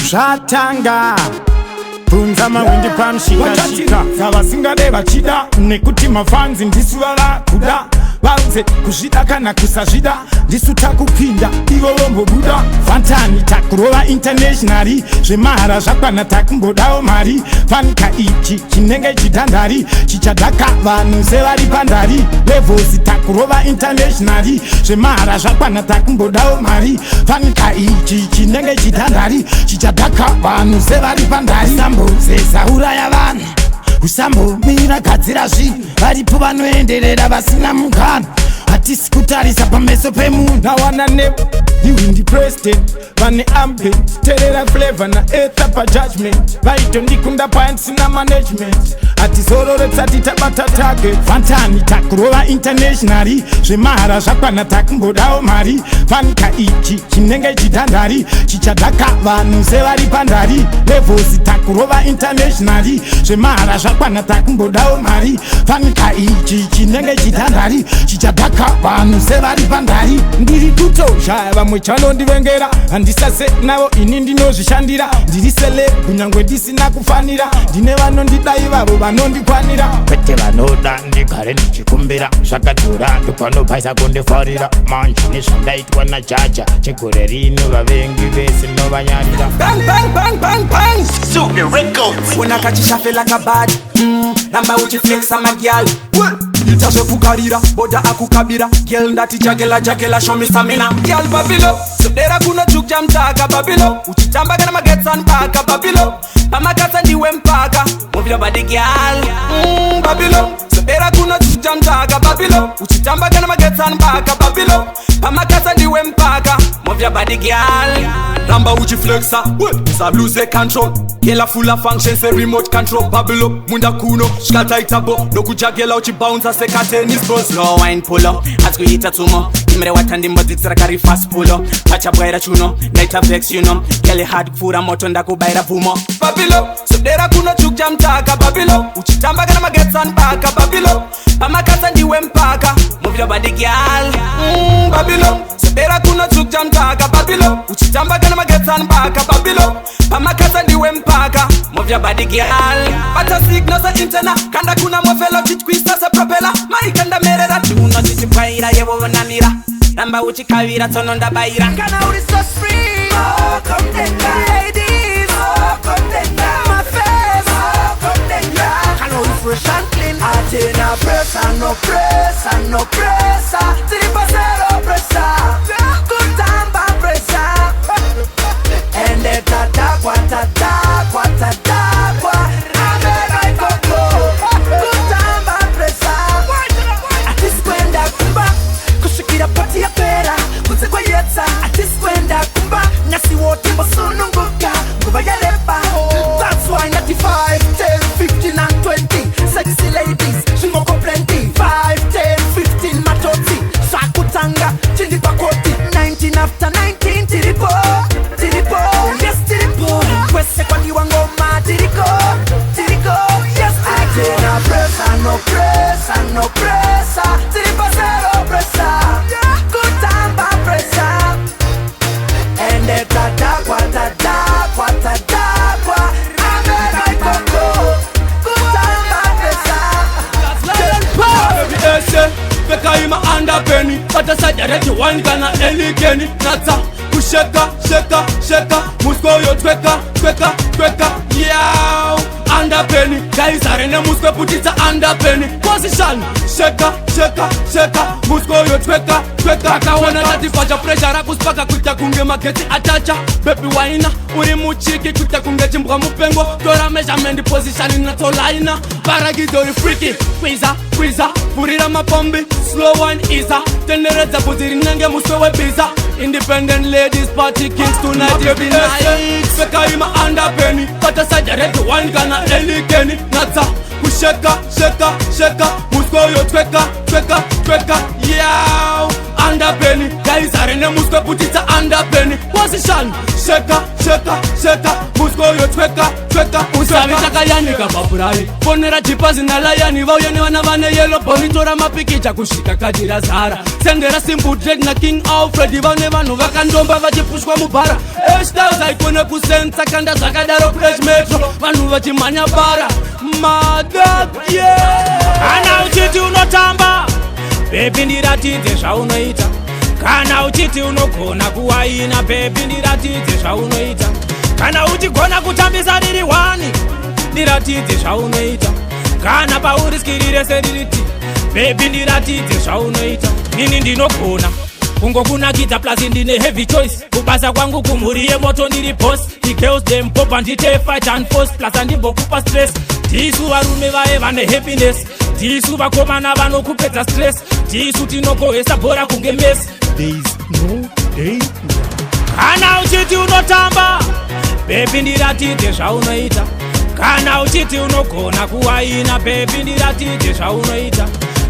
Shatanga Punza mawindi pamshika Savasingade vachida Nekuti mafanzi ndisu vala kuda Vauze kuzvida kana kusazvida ndisu takupinda ivo vombo buda Fantani takurova internationally zvemahara zvakwana takumbodawo mari Fanika ichi chinenge chidhandari chichadhaka vanhu sevari pandari Levels takurova internationally zvemahara zvakwana takumbodawo mari Fanika ichi chinenge chidhandari chichadhaka vanhu sevari pandari Samboze sauraya vanhu usambomira gadzira zvinhu varipo vanoenderera vasina mugano hatisi kutarisa pameso pemunhu nawana nepo ndiwindi president vane ambient terera flavor na ether pajudgment vaitondikunda paandisina management hatizororetati tabata target Fantani takurova internationally zvemahara zvakwana takumbodawo mari Fanika ichi chinenge chidhandari chichadhaka vanhu sevari pandari Levels takurova internationally zvemahara zvakwana takumbodawo mari Fanika ichi chinenge chidhandari chichadhaka vanhu sevari pandari ndiri kutozha vamwe chanondivengera handisase navo ini ndinozvishandira ndiri celeb kunyange ndisina kufanira ndine vanondida ivavo vanondikwanira kwete vanoda ndigare ndichikumbira zvakadhura ndopanopaisa kundifarira manje nezvandaitwa najaja chegore rino vavengi vese novanyarira bang bang bang bang bang Super Records unakachishafela kabadi namba uchiflexa magyal itashefukarira boda akukabira gel ndati jagela show me stamina gyal babilo sudera kuno chukja mtaka babilo uchitamba kana magetsan paka babilo pamakatsa ndiwe mpaka move your body gyal babilo sudera kuno chukja mtaka babilo uchitamba kana magetsan paka babilo pamakatsa ndiwe mpaka move your body gyal namba uchiflexa sa lose control gela full of functions say remote control babilo munda kuno shkata itabo nokujagela uchibounce seka tennis bros no wine pull up atkuita tumo imre watandi mboditsira kari fast pull up pacha bwaira chuno naita vex you know kele hard kufura moto ndakubaira vumo babilo sudera kuno chukja mtaka babilo uchitamba kana magetsan paka babilo pamakatsa ndiwe mpaka move your body girl babilo sudera kuno chukja mtaka babilo uchitamba kana magetsan paka babilo pamakatsa ndiwe mpaka move your body girl pata signal za interna kanda kuna mofelo chikwisa sa propeller maikanda merera tuno chichipwaira yevo vanamira namba uchikavira tsono ndabaira kana uri so free oh come take ladies oh come take my face oh come take kana uri fresh and clean atena pressure no pressure no pressure zero pressure kutamba pressure and etadakwa tadakwa tadakwa atiskwenda kumba nyasi wote bosununguka kuba yalepa that's why 95 10 15 and 20 sexy ladies shingoko plenty 5 10 15 matoti sakutanga chindi pakoti 19 after 19 tiripo yes tiripo kwese kwa ngoma tiriko yes atena pressure no pressure no pressure tiripo zero pressure kutamba pressure tadakwa tadakwa tadakwa amenaikoko kutamba pesa Baby ese beka ima underpenny pata sajareti wine kana eligeni nata kusheka sheka musko yo tweka yeah underpenny guys arene musko putita underpenny position sheka musko yo tweka kawana tati faja pressure kuspaka kuta kunge maketi atacha baby wine uri muchiki kuta kunge chimbwa mupengo tora measurement position na tolaina baragido ri freaky quiza purira mapombi slow wine isa tendereza putiri nange muswe biza independent ladies party kings tonight you be nice beka ima underpenny pata sajareti wine kana eligeni nata kusheka musko yo tweka yeah underpenny. Guys are in the muscle, put it underpenny. Position, shaka, shaka, shaka. Muscle yo tweka, tweka. Usavi takayani kababurai. Ponera chipazi na layani. Vauyani wanavane yellow ponitora mapikicha kushika kajira zara. Sendera simple dread na King Alfred. Vane vanu vakandomba vachipushwa mubara. Styles aikone kusenta kanda zakadaro fresh metro. Vanu vachimanya bara. Mother, yeah. Kana uchiti unotamba, baby ndiratidze zvaunoita. Kana uchiti unogona kuwaina, baby ndiratidze zvaunoita. Kana uchigona kutambisa riri wani, ndiratidze zvaunoita. Kana pauriskirire seririti, baby ndiratidze zvaunoita. Nini ndinogona kungokunakidza plus ndine heavy choice. Kubasa kwangu kumhuri yemoto ndiri boss. The girls them pop and ndite fight and force plus andimbokupa stress. Tisu varume vae vane happiness. Tisu vakomana vanokupedza stress. Tisu tinokohesa bhora kunge mess. There is no day. Kana uchiti unotamba, baby ndiratidze zvaunoita. Kana uchiti unogona kuwaina, baby ndiratidze zvaunoita.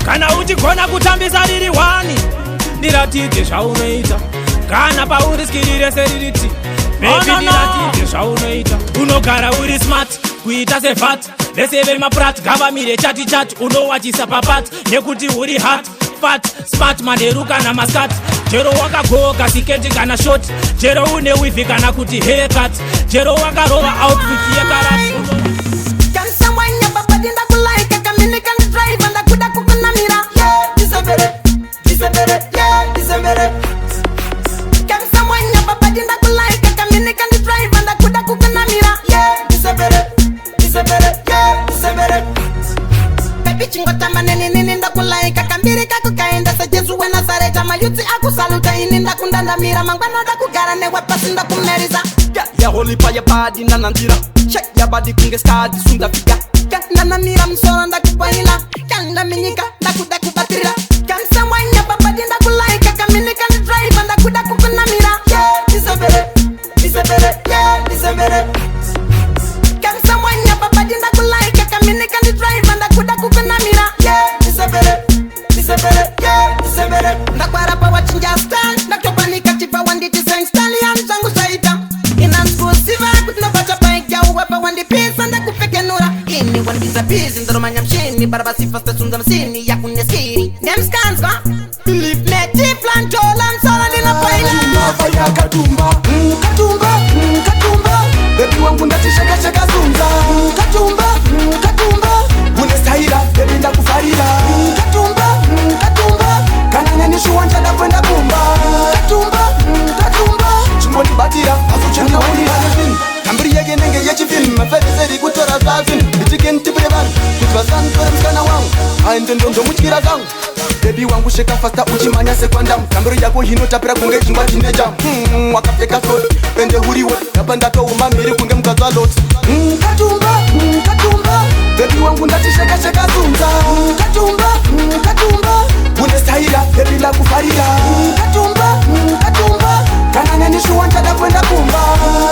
Kana uchigona kutambisa riri wani, ndiratidze zvaunoita. Kana pauriskirire seririti, baby ndiratidze zvaunoita. Unogara uri smart kuita sevat. Vese vemaprat gavamire chati chati. Unowachisa papat nekuti uri hot fat smart maderu kana maskat. Jero wakagoka siketi kana short. Jero une wifi kana kuti haircut. Jero wakarova outfit yekarati. Can someone never body that could like a Dominican drive and I could have cooked a mira? Yeah, this a better, yeah, this a better. Can someone never body that could like a Dominican drive and I could have cooked a mira? Yeah, this a better, yeah, this a better. Baby chingota manene ninda kulaika kambiri kakukaenda sa Jesu wena sareta mayuti akusaluta ininda kundanda mira mangwana da kugara ne wepasinda kumeriza. Yeah, holy pa ya body nanandira. Check your body kunge skadi sunda fika. Nana mira msora nda kupaila. Kanda minika nda kuda kubatira. Can someone never body nda kulaika kaminika ni drive nda kuda kukuna mira. Yeah, this a better, yeah, this a better. Can someone never body nda kulaika kaminika ni drive nda kuda kukuna mira. Yeah, this a better, yeah, this a better. Ndakwara pa wachinja stand. Ndakopanika chipa wanditi seng stallion zangu saita. Inansibusiva kutna bacha bike ya uwepa wandi pisa nda kupekenura. Ini wandiza busy ndaromanya mshini. Barabasi fasta sunza msini ya kunyesiri. Them scans va believe me T-FLAN jola msala nina paila. Faya katumba, katumba, katumba. Baby wangu ndatisha shaka zunza. Katumba, katumba. Unestahila, baby ndakufarila. Katumba, katumba. Kananya nishuwanja na kwenda kumba. Katumba, katumba. Chumoni batira, afu changa wani halifin. Kambiri yege nenge yechi film. Mafede zeri kutora zazin. Itiken tipre van. Kutwazan kore mskana wangu. Aende ndondo mchikira zangu. Baby wangu sheka fasta uchimanya sekwandam. Kambiri yako hino tapira kunge chumba chine jam. Wakapeka sodi, pende huriwe. Napanda kwa umamiri kunge mkazwa lot. Katumba, katumba. Baby wangu ndatisha shaka zunza. Katumba, katumba. Unestahila, baby la kufarila. Katumba, katumba. Kananya nishuwanja da kwenda kumba.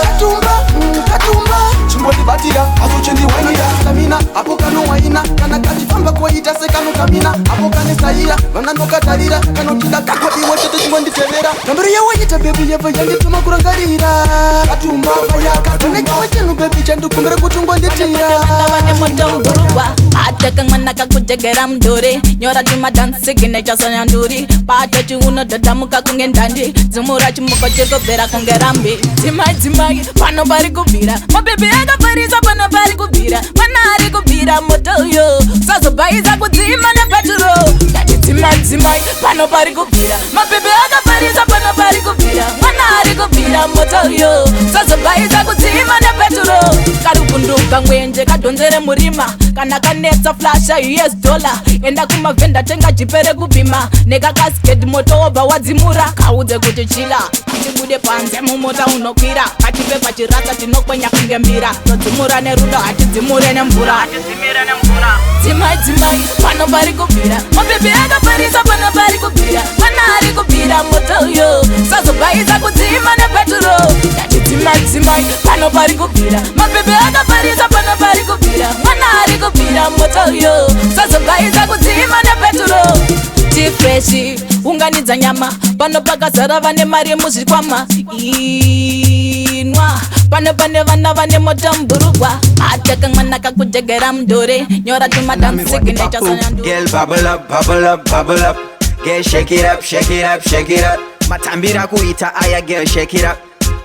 Katumba, katumba. Chumboni batira, azuchendi wainira. Samina, hapo kano waina. Kana kachifamba kwa ita se kano kamina. Hapo kane saira, wananoka tarira. Kano tila kako iwe chote chumboni tevera. Nambari ya wajita baby yepa yangi tuma kurangarira. Katumba, faya katumba. Ngekiwa chenu baby chandu kumbere kutungo nditira. Wane moto mburua Pate kang manaka kujegera mduri Nyora chima dance signature sonya nduri Pate chuuno dadamuka kungendandi Zumura chimuko chiko bera kungerambi Timai, pano bari kubira Mabebe aga parisa pano bari kubira Manari kubira moto yo Sazo baiza kuzima na petro Kati timai, pano bari kubira Mabebe aga parisa pano bari kubira Manari kubira moto yo Sazo baiza kuzima na petro Karukunduka ngwenje kadonzere murima Kana kanetsa flasha $, enda kumavenda tenga jipere kupima Neka kasket moto oba wadzimura Kauze kuti chila Atibude panze mumota unokwira Katipe pachirasa tinokwenya kungembira Todzimura nerudo atidzimure nemvura Timai, pano bari kubira Mabebe akaparisa pano bari kubira Panari kubira moto yo Sazo baiza kudzima nepetro Kati timai, pano bari kubira Mabebe akaparisa pano bari kubira Panari kubira moto yo Sazo baiza kudzima nepetro kuti freshi unganidza nyama pano pakazara vane mari muzvikwama inwa pano pane vana vane motamburugwa ataka mwana kakujegera mdore nyora tumadansiginechasanyanduru Girl bubble up, bubble up, bubble up. Girl shake it up, shake it up, shake it up. Matambira kuita aya girl shake it up.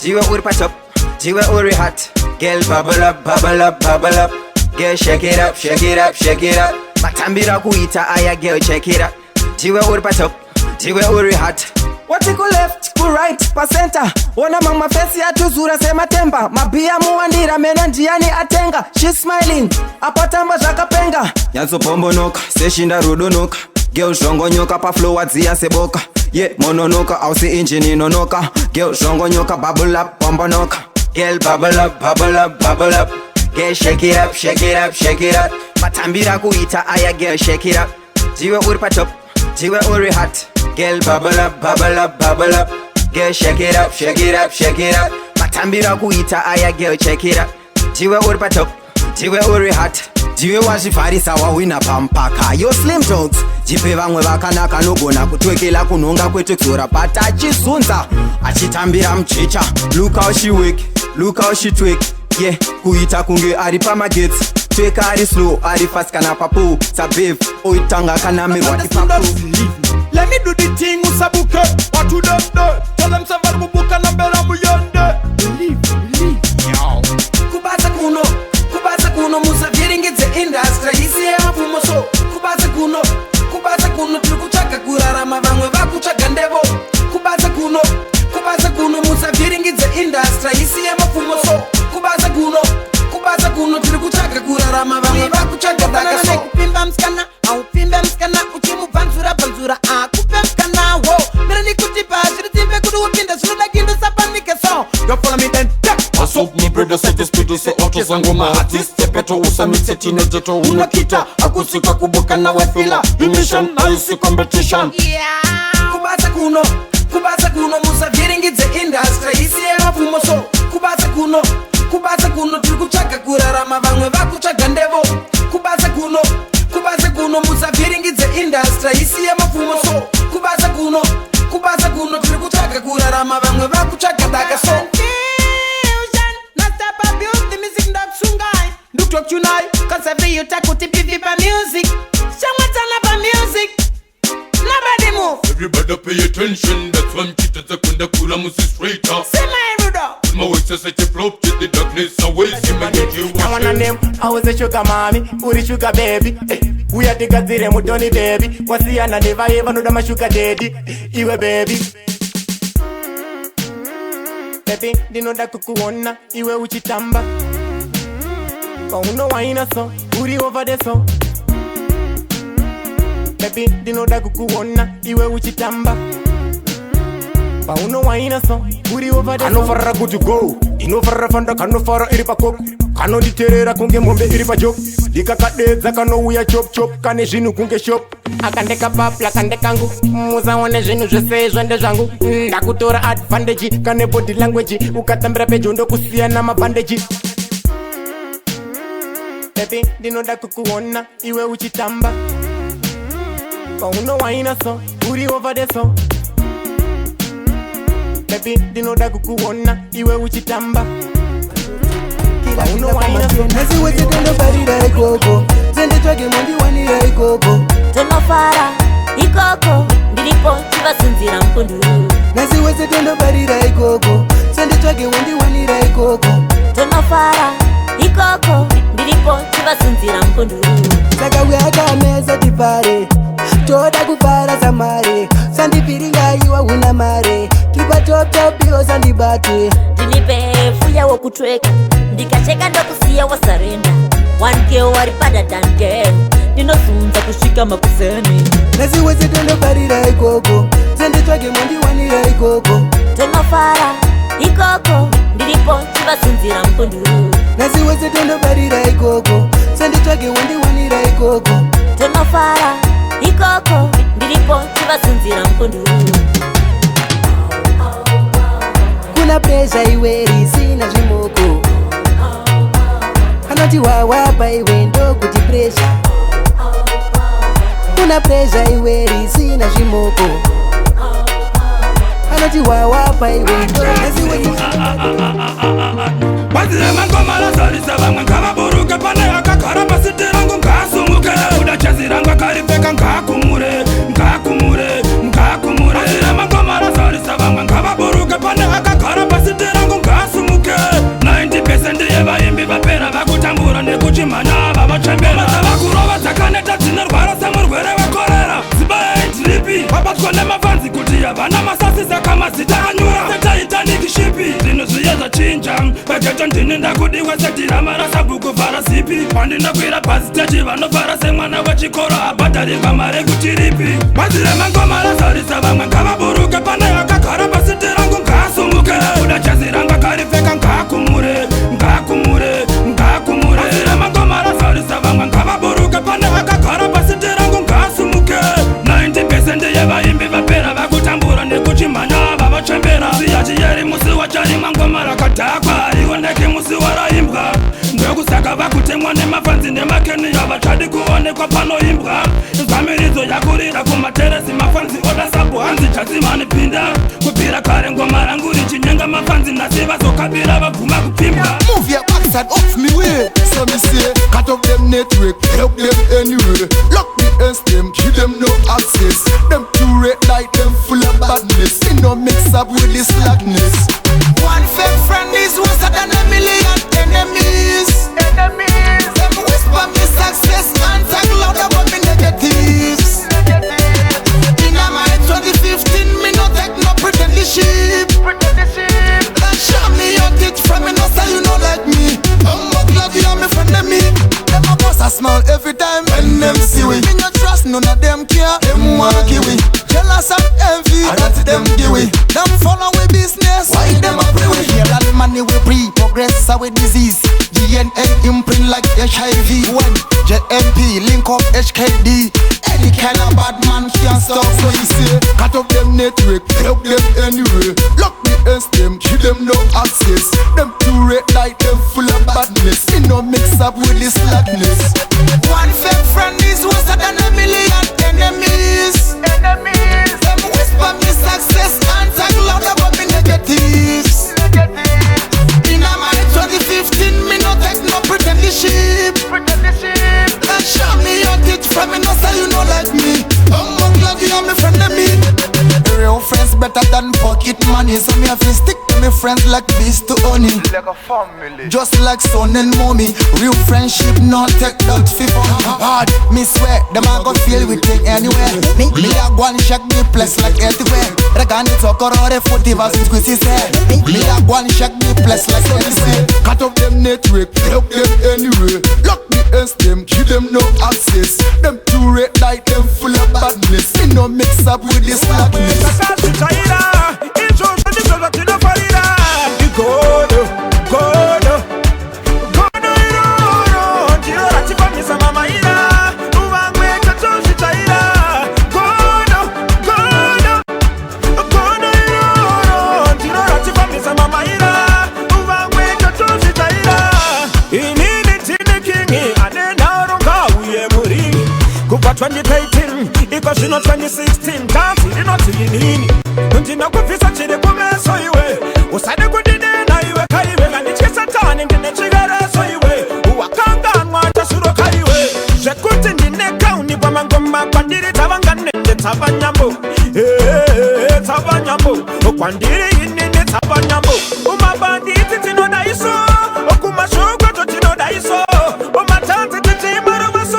Jiwe uri patop, jiwe uri hot. Girl bubble up, bubble up, bubble up. Girl shake it up, shake it up, shake it up. Matambira kuita aya girl shake it up. Jiwe uri patop, jiwe uri hot. What you go left, go right, pa center. Ona mama face ya tuzura sema temba. Mabia muandira mena njiani atenga. She's smiling, apatamba zvakapenga. Yanzo pombo noka, seshinda rudo noka. Girl shongo nyoka pa flow wadzia seboka. Yeah, mononoka, ausi engine inonoka. Girl shongo nyoka, bubble up, pombo noka. Girl bubble up, bubble up, bubble up. Girl shake it up, shake it up, shake it up. Matambira kuita aya girl shake it up. Jiwe uri patop, jiwe uri hot. Girl bubble up, bubble up, bubble up. Girl shake it up, shake it up, shake it up. Matambira kuita aya girl shake it up. Jiwe uri patop, jiwe uri hot. Jiwe wazvifarisa wawina pampaka. Yo Slimdoggz, jipe vamwe vakanaka nogona kutwekela kunonga kwete kuzora but achizunza achitambira mchicha. Look how she wake, look how she twake. Yeah, kuita kunge ari pamagetsi. Tweka ari slow, ari fast kana papo. Sabave, oitanga kana mirwa ipapo. Let me do the thing usabuke. What to them do? Tell them savar bubuka na bera muyende. Believe, yo. Kubaza kuno musa viringidze industry isi yemafumo so kubaza kuno tiri kutsvaga kurarama vamwe vakutsvaga ndevo kubaza kuno musa viringidze industry isi yemafumo so kubaza kuno tiri kutsvaga kurarama vamwe vakutsvaga daka so kupimba msikana uchimubvanzura akupe msikana wo mira nikutipa zviri timbe kuti upinda zvinoda kindo sapanike so you follow me then Asop mi brother sete speed se auto zango ma artist peto usamitse teenager to unakita akusika kubuka na wefila emission nice competition kubaza kuno musa viringidze industry isi yemafumo so kubaza kuno tiri kutsvaga kurarama vamwe vakutsvaga ndevo kubaza kuno musa viringidze industry isi yemafumo so kubaza kuno tiri kutsvaga kurarama vamwe vakutsvaga daka so talk tonight, cause every you talk with TV by music. Someone turn up a music. Nobody move. Everybody pay attention. That's why I'm cheating. Sekunda kula musi straight up. Say my rudo. My voice says such a flop. Get the darkness away. See me get you. I wanna name. I was a sugar mommy. Uri sugar baby. We are the gazire mutoni baby. Wasiana never ever know that my sugar daddy. Iwe baby. Baby, dinoda kukuona. Iwe uchitamba. Pauno waina so, uri over the so. Baby, dinoda kukuona, iwe uchitamba. Pauno waina so, uri over the so. Kano farra good to go, ino farra fanda kano farra iri pa koko. Kano diterera kunge mombe iri pa jok. Dika kadeza kano uya chop chop, kane jinu kunge shop. Akandeka papla kandeka ngu, muza wane jinu jese jwende jangu. Ndakutora advantage, kane body language. Ukatambira pejondo kusia na mabandeji. Baby, dinoda kukuona, iwe uchitamba. Pauno waina so, uri over the so. Baby, dinoda kukuona, iwe uchitamba. Pauno waina so. Nasi wete tendo barira ikoko. Zende twage mwandi wanira ikoko. Tonofara, ikoko. Ndilipo, chivasunzira mpunduru. Nasi wete tendo barira ikoko. Zende twage mwandi wanira ikoko. Tonofara, ikoko. Ndilipo, chivasunzira mpunduru. Saka weka meza tipare. Toda kupara samare. Sandi piringa iwa una mare. Kipa top top yo sandi bate. Ndilipe fuya wakutweka. Ndikacheka ndo kusia wa sarenda. 1K wari pada danke. Ndinosunza kushika makuseni. Nasi wese tendo barira ikoko. Zende twage mwandi wanira ikoko. Tonofara, ikoko. Ndilipo, chivasunzira mpunduru. Nasi wese tendo barira ikoko. Zende twage mwandi wanira ikoko. Tonofara, ikoko. Ndilipo, chivasunzira mpunduru. Kuna pressure iweri sina zvimoko. Anoti wawapa iwe ndo kuti pressure. Kuna pressure iweri sina coco. Anati wawa pai wendo. Ezi wendo. Bazile mangoma la salisa vanga kama buruke pane akakara pasitira ngu ngasumuke uda chaziranga karipeka ngakumure ngakumure ngakumure bazile mangoma la salisa vanga kama buruke pane akakara pasitira ngu ngasumuke 90% yevaimbi vapera vakutambura nekuchimanya vavachembera vakurova dzakaneta dzinorwara semurwere wekorera zibaitiripi vabatwa nemafanzi kuti havana masasi saka mazita anyura setaitaniki shipi zvinozviya zachinja vageto ndini ndakudiwa sedirama rasabhuku vhara zipi pandinakwira bhazi techi vanovhara semwana wechikoro abhadharirwa mari kuti ripi mazire mangoma razarisa vamwe ngavaburuke pane akagara pasitirangu ngaasumuke uda chaziranga karipfeka ngaakumure ngaakumure ngaakumure mazire mangoma razarisa vamwe ngavaburuke pane akagara pasitirangu ngaasumuke 90% yevaimbi vapera vakutambura nekuchimhanya vavachembera ziyachiyeri musi wachari mangoma rakadhakwa ioneke musi waraimbwa ndokusaka vakutemwa nemafanzi nemakeni havachadi kuonekwa panoimbwa zvamiridzo yakurira kumateresi mafanzi oda sabu hanzi CHATZMAN pinda kubvira kare ngoma rangu richinyenga mafanzi nasi vazokabira vabvuma kupimbwa Move your backs and off me way. So me say, cut off them network, help them anyway. Lock me and stem, give them no access. Them too red like them full of badness. Me no mix up with this slackness. One fake friend is worse than a million enemies. Them whisper me success and talk loud about me negatives. In my 2015, me no take no pretendership. And show me your teeth from me, no say you no like me. I'm not glad you are my friend of me. Them a boss a smile every time when them see we. Me no trust none of them care, them want give we. Jealous and envy, I got them give we. Them follow we business, why them a pray we? Here all money we pre-progress our disease. DNA imprint like HIV. When JMP link up HKD. Any kind of bad man can't stop. So you say, cut off them network, help them anyway. Lock me and stem, give them no access. Them too red like them full of badness. Me no mix up with this slackness. One fake friend is worse than a million enemies. Them whisper me success and talk loud about me negatives. In my 2015, me no take no pretendership. And show me your teeth from me, no say you no like me. I'm not glad you are my friend of me. Real friends better than pocket money. So me have to stick to me friends like bees to honey. Like a family. Just like son and mommy. Real friendship not take that for hard. Me swear, them a go feel we take anywhere. Me a go and check me place like everywhere. Reckon it talk or the foot if I squeeze his head. Me a go and check me place like everywhere. Cut off them network, help them anyway. Lock me and stem, give them no access. Them too red like them full of badness. Me no mix up with this slackness. Kupa 2018, iko shino 2016. Tansi ino tilinini Ndina kufisa chile kumeso iwe Usade kudide na iwe kaiwe Gani chisa tani ndine chigare so iwe Uwakanga mwata shuro kaiwe Jekuti ndine kauni kwa mangoma Kwandiri tabangane nde tabanyambo Tabanyambo Kwandiri inine tabanyambo Umabanditi tino da iso Okumashogo to tino da iso Umatanti titi marumaso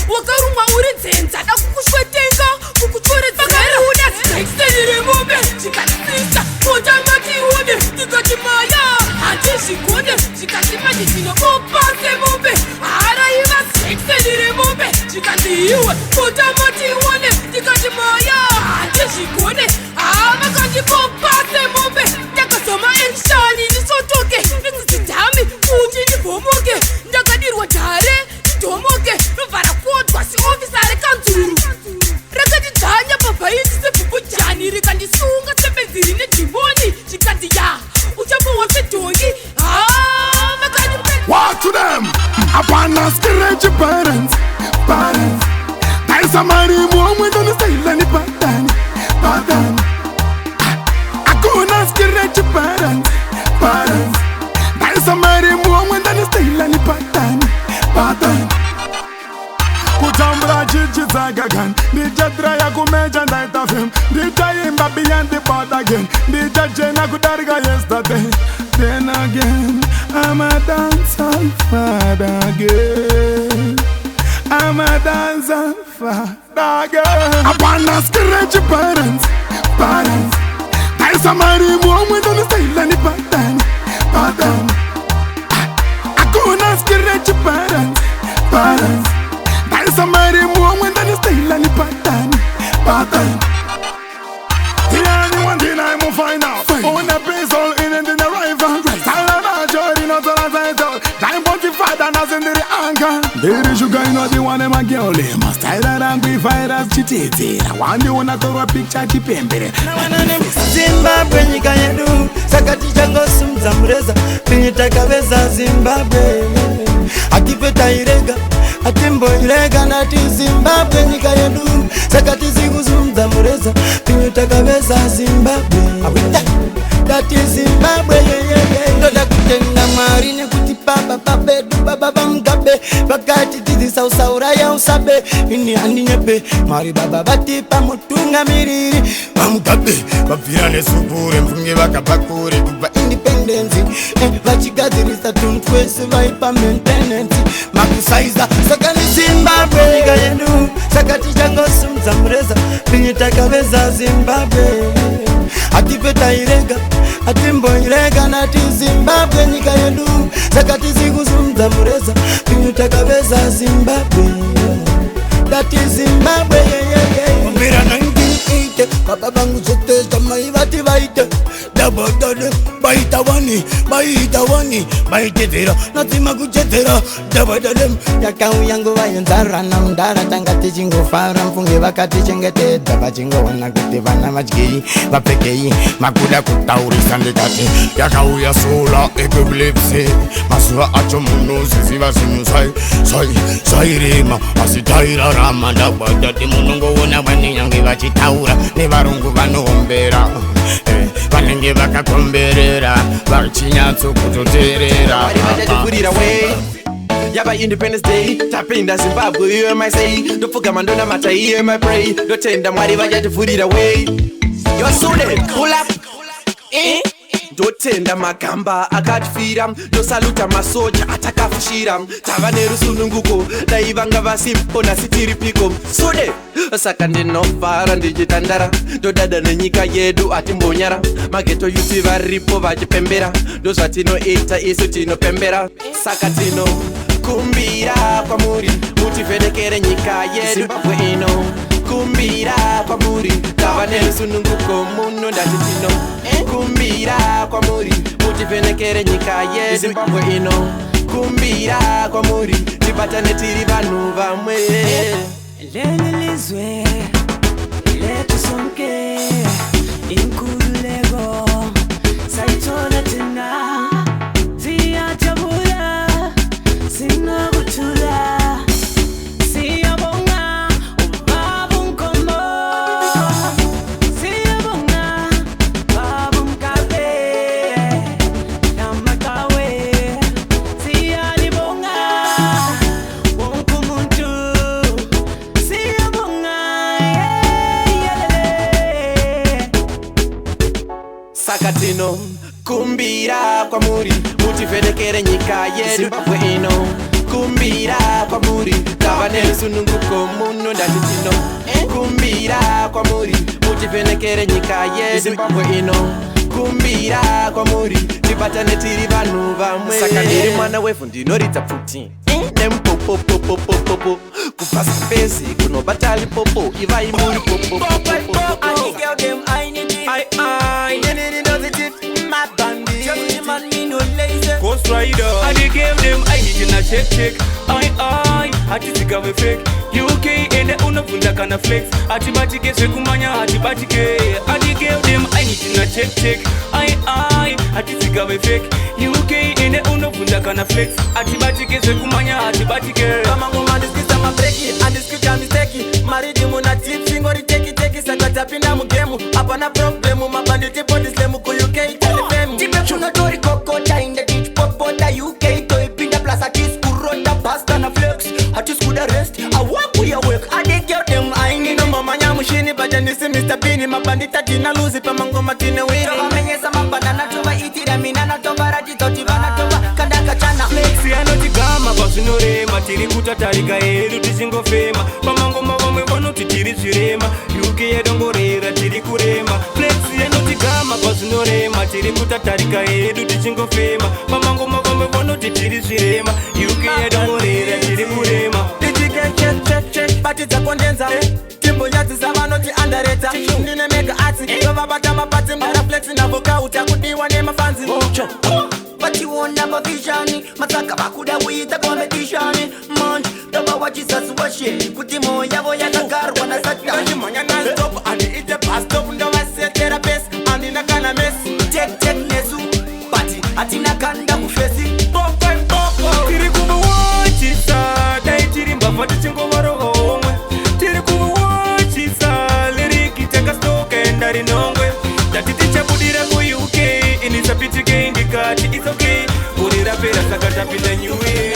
wakarumwa uri nzenza dakukushwetenga kukutoredza garuda zikaisendere mombe zikasisa motamatione tikati maya handizvigone zikati manje zvinobopase mombe haraiva zikaisendere mombe zikandiiwe motamatione tikati maya handizvigone havakandibopase mombe ndakazoma enshani ndisotoke ndidzidzidhami kuti ndibomoke ndakadirwa dhare ndidhomoke nobvara kodwa siofisare kanzuru rakatidzanya pabhaiti sebhubhujani rikandisunga sebenziri nedhimoni zvikati ya uchabowa sedhongi Walk to them. Apana skirage parents. There's a money more we gonna say any pattern. Akuna skirage parents. There's a money more we gonna say any pattern. Kutambra chichi zagagan. Dija draya kumeja ndaita film. Dija imba beyond the board again. Dija jena kudarga yesterday. Then again, I'm a dancer father again. I'm a dancer father again. I wanna scratch your parents. There's a money more we don't style any pattern. I gonna scratch your parents. There's a money more we don't style any pattern. The only one thing I will find out. On the base all in and in the rival. Salama Jody not on the title. Time 45 and as in the anchor. There is sugar in the one of my girl. Must tell that I'm be fighters chitty. I want you wanna throw a picture to Pembe. Zimbabwe nikayedu sakati chango sumzamreza pinyitakaveza Zimbabwe atipeta irega atimbo irega nati Zimbabwe nikayedu sakati zikuzumza mureza pinyitakaveza Zimbabwe dati Zimbabwe ndoda kutenga mari nekuti baba bamgabe vakati tizisaura ya usabe ini handinyepe mari baba vatipa mutunga miriri vamgabe vabvira nesukure mfunge vakabakure kubva independence vachigadzirisa tunhu twese vaipa maintenance makusaiza saka ni Zimbabwe nyika yedu saka tichangosumudza mureza pinyitakaveza Zimbabwe atipeta irega atimboirega nati Zimbabwe nyika yedu saka tizikuzumudza mureza pinyitakaveza Zimbabwe dati Zimbabwe mbira 1980 baba bangu zoteza mai vati vaite dabodode baita wani baitedera natima kuchedera dabodode yakauya nguva yenzara namndara tanga tichingofara mfunge vakatichengetedza vachingoona kuti vana vadyei vapfekei makuda kutaurisa ndikati yakauya sola epilepsy mazuva acho munoziziva zvinhu zvairema asi tairarama ndabodode munongoona vanenyange vachitaura nevarungu vanohombera vanenge vakakomberera vachinyatsokutoteerera Yaba Independence Day, tapinda Zimbabwe, you hear my say. Don't forget mandona mata, you hear my pray. Don't tend them whatever you put it away. You're so dead, pull up. Ndotenda magamba akatfira ndosaluta masoja atakafushira tava nerusununguko daivanga vasipo nasitiri piko sude saka ndinofara ndichitandara ndodada nenyika yedu atimbonyara mageto yuti varipo vachipembera ndozvatinoita isu tinopembera saka tinokumbira kwamuri mutivhenekere nyika yedu Zimbabwe ino kumbira kwamuri tava nerusununguko muno ndatitino kumbira kwamuri mutivhenekere nyika yedu Zimbabwe ino kumbira kwamuri tibatane tiri vanhu vamwe lenilizwe letu sonke inkululeko saitona tena siyajabula sinokutula siyabonga ubaba unkomo siyabonga baba umkabe namakawe siyalibonga wonke umuntu siyabonga saka tino kumbira kwamuri mutivhenekere nyika yedu Zimbabwe ino kumbira kwa muri tava nesununguko muno ndatitino kumbira kwa muri mutivhenekere nyika yezimbabwe ino kumbira kwa muri tibatane tiri vanhu vamwe saka ndiri mwana wevhu ndinoridza pfuti nempopopopopopopo kubva spesi kunobata lipopo ivai muri Ghost Rider, I did give them I need in a check. I hatizika we fake. UK ende unavunda kana flex. Atibatike sekumanya atibatike. I did give them I need in a check. I hatizika we fake. UK ende unavunda kana flex. Atibatike sekumanya atibatike. Kama ngoma diskisa mabreki, andiskita mistake. Maridi muna tipsy ngori teki sakata pinda mugemu. Hapana problemu mabanditi body slam ku UK telefemu. Tipe tunatori COCOH in the ditch pop the UK to ipinda plus atis kuronda pasta na flex. Atis kuda rest, I walk we work. I dig out them I need no mama nyamushini but then this Mr. Beanie mabandita tina lose pa mangoma tina wini. Toba menyesa mabandana toba itira minana toba rajito tivana toba kandaka chana. Flexi anotigama pazinorema tiri kutatarika hedu tisingofema pamangoma vamwe vanoti tiri zvirema UK yadongorera tiri kurema. Flexi anotigama pazinorema tiri kutatarika hedu tisingofema pamangoma vamwe vanoti tiri zvirema UK yadongorera tiri kurema. Check pati dzakondenza timbo nyadzi savanoti underrated ndine mega arts vavabata mapati mara flex navoka utakudiwa nemafanzi vachiona mavishani matsaka vakuda kuita competition man tova wachisasi washeni kuti moyo yavo yakagarwa na satani nanstop andiite pastop ndovasetera pesi andina kana mesi tek nesu pati hatina kanda kufesi tiri kuvawachisa dai tiri mbavha tichingovaro homwe tiri kuvawachisa liriki takastoka enda rinongwe tati tichabudira kuuk inisapitike indikati it's okay gori rapera saka tapinda nyuwe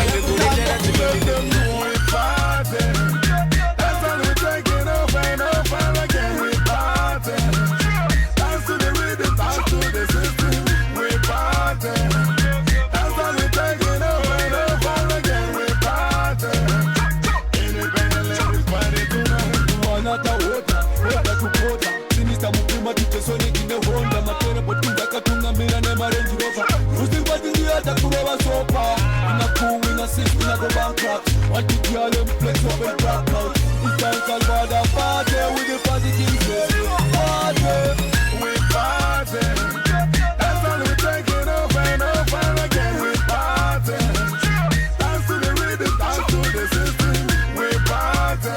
What did you all them flex up and drop out? It's time for the party with the positive face. Party, we party. That's all we taking over and over again. We party. Dance to the rhythm, dance to the system. We party.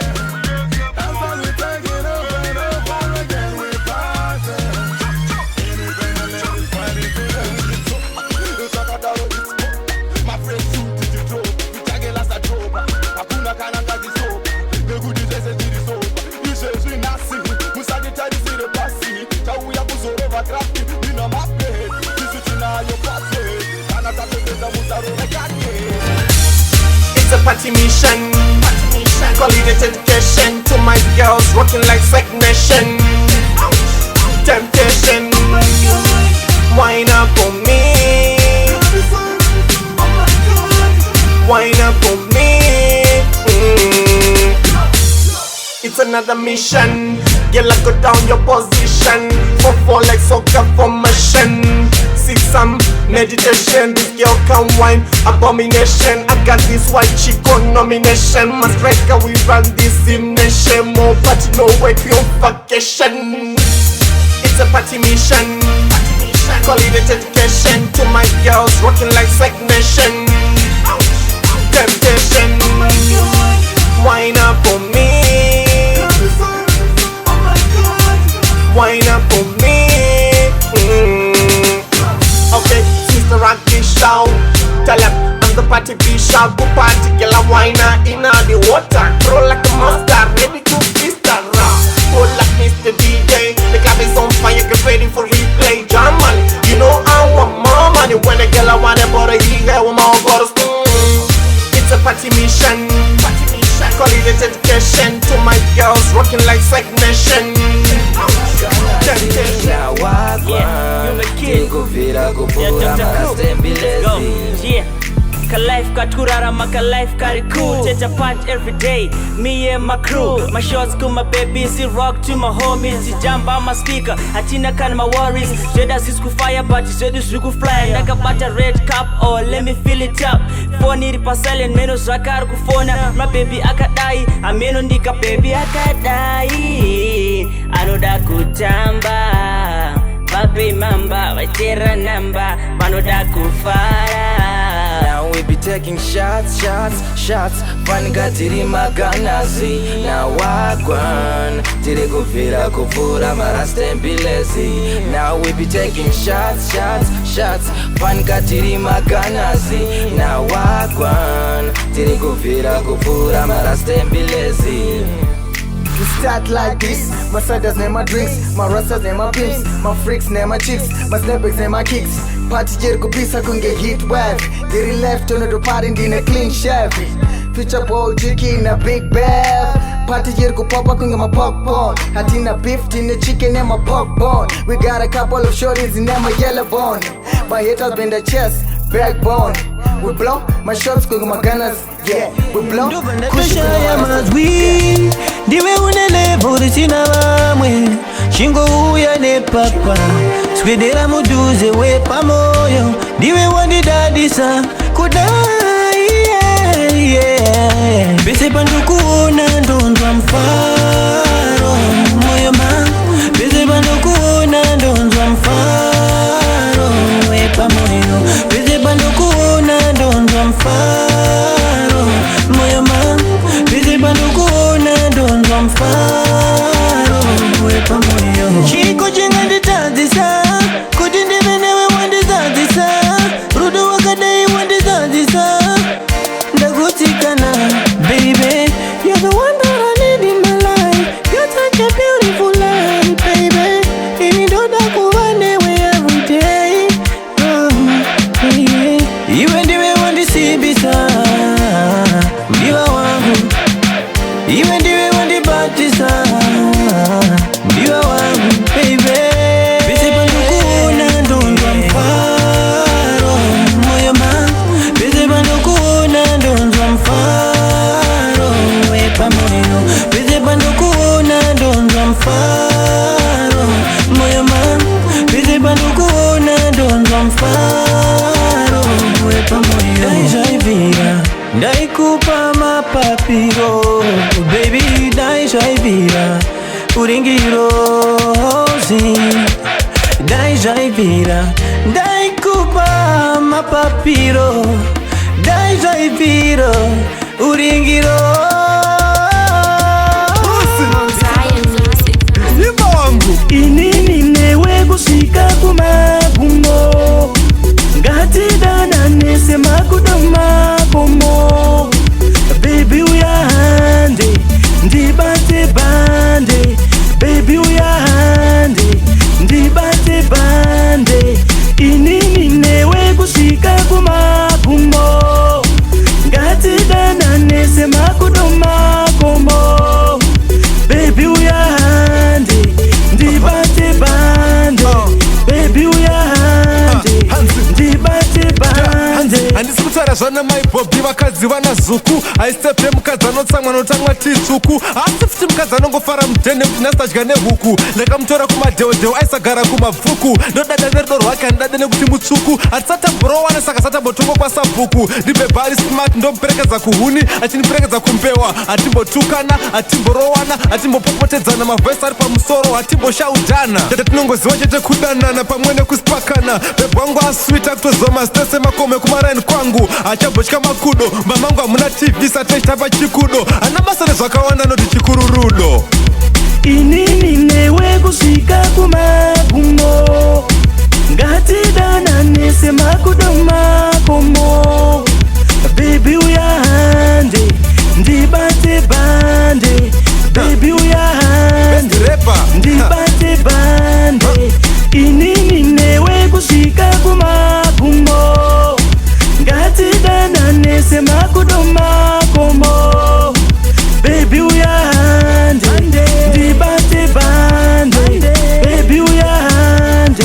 That's all we taking over and over again. We party. Anything and everybody to the it's like a dollar, it's my friend shoot to the door. Hakuna kana kazi sopa, nekudizese tiri sopa. Izvezvi nasi, musanditarisire pasi. Tauya kuzorova krafti, nina mape. Tisu tinayo pase, kana tatoteza musarove kanye. It's a party mission. Call it a dedication to my girls rocking like stagnation. Temptation, wine up on me. Wine up on me. It's another mission. Girl, I go down your position. Fall like soccer formation. See some meditation. This girl can wine abomination. I got this white chick on nomination. My striker, we run this nation. More party, no way, pure vacation. It's a party mission. Call it a dedication to my girls rocking like stagnation. Temptation, wine up on me. Wine up on me. Okay, Sister Rocky shout. Tell them I'm the party fish out. Go party, girl, I wine in the water. Throw like a monster, ready to feast and rock. Hold like Mr. DJ. The club is on fire, get ready for replay. German, you know I want more money. When a girl I want a bottle, you get one more bottles. It's a party mission. Call it a dedication to my girls rocking like stagnation. Dedication. Yeah, you're the king. Ka life katurara maka life kari cool. Take a punch every day, me and my crew. My shots to my baby, see rock to my homies. See jump on my speaker, Atina can my worries. Jada sis ku fire, but you said this ku fly. Like a butter red cup, oh let me fill it up. Phone it pasal and menos rakar ku phone. My baby akadai, ameno ndika baby akadai. Anoda kutamba, baby mamba, waitera namba, manoda kufara. Now we be taking shots, Vanika tiri maganazi. Now wagwan, tiri kuvira kuvura marasta mbilezi. Now we be taking shots, Vanika tiri maganazi. Now wagwan, tiri kuvira kuvura marasta mbilezi. We start like this. My ciders name my drinks, my rastas name my pimps, my freaks name my chicks, my snapbacks name my kicks. Party jerko bisa kunge hit wave. Diri left on the party in a clean Chevy. Future boy jiki in a big bath. Party jerko papa kunge my popcorn. Hatina beef in the chicken and my pork bone. We got a couple of shorties in my yellow bone. My haters been the chest, backbone. We blow my shots kunge my gunners. Yeah, we blow. Kushaya mazwi ndiwe unelevo sina vamwe shingo uya ne papa swedera muduze we pamoyo ndiwe wandidadisa kudai bese pandukuona ndonzwa mfaro moyo ma bese pandukuona ndonzwa mfaro we pamoyo bese pandukuona ndonzwa mfaro moyo ma bese pandukuona ndonzwa mfaro we pamoyo chiko chinganditadzisa kuti ndive newe wandizadzisa rudo wakadai wandizadzisa ndagutsikana baby you're the one that I need in my life you're such a beautiful life baby ini ndoda kuva newe every day iwe ndiwe wandisibisa ndiva wangu iwe ndiwe wandibatisa ndiva wangu baby bese pandukuona ndonzwa mfaro moyo ma bese pandukuona ndonzwa mfaro we pamoyo bese pandukuona ndonzwa mfaro moyo ma bese pandukuona ndonzwa mfaro we pamoyo ndaivira ndaikupa mapapiro baby ndaishaivira uringirozi ndaishaivira ndaikupa mapapiro ndaishaivira uringiro inini newe kusika kumagumbo ngatidana nese makudoma komo baby uyahande ndibate bande baby uyahande ndibate bande inini newe kusika kumagumbo ngatidana nese makudoma komo baby uyahande ndibate bande baby uyahande ndibate bande handisikutsara zvana maibhobhi vakadzi vana zuku aistepe mukadzi anotsamwa notangwa titsvuku asi futi mukadzi anongofara mudhene kuti nasitadya nehuku ndakamutora kumadheodheo aisagara kumabvuku ndodada nerudo rwake handidade nekuti mutsvuku hatisatamborowana saka satambotongo kwasabhuku ndibhebha ari smart ndomuperekedza kuhuni achiniperekedza kumbewa hatimbotukana hatimborowana hatimbopopotedzana mavhesi ari pamusoro hatimboshaudhana tinongoziva chete kudanana pamwe nekusipakana bhebha wangu aswita kutozoma zitese makome kumaraini kwangu hachabhotya makudo mamangu hamuna tv satechitapa chikudo hana basa nezvakawanda noti chikuru rudo inini newe kusvika kumagumbo ngatidana nese makudo makomo baby uyahande ndibate bande baby uyahande ndibate bande inini newe kusvika kumagumbo ngatidana nese makudo makomo baby uyahande ndibate bande baby uyahande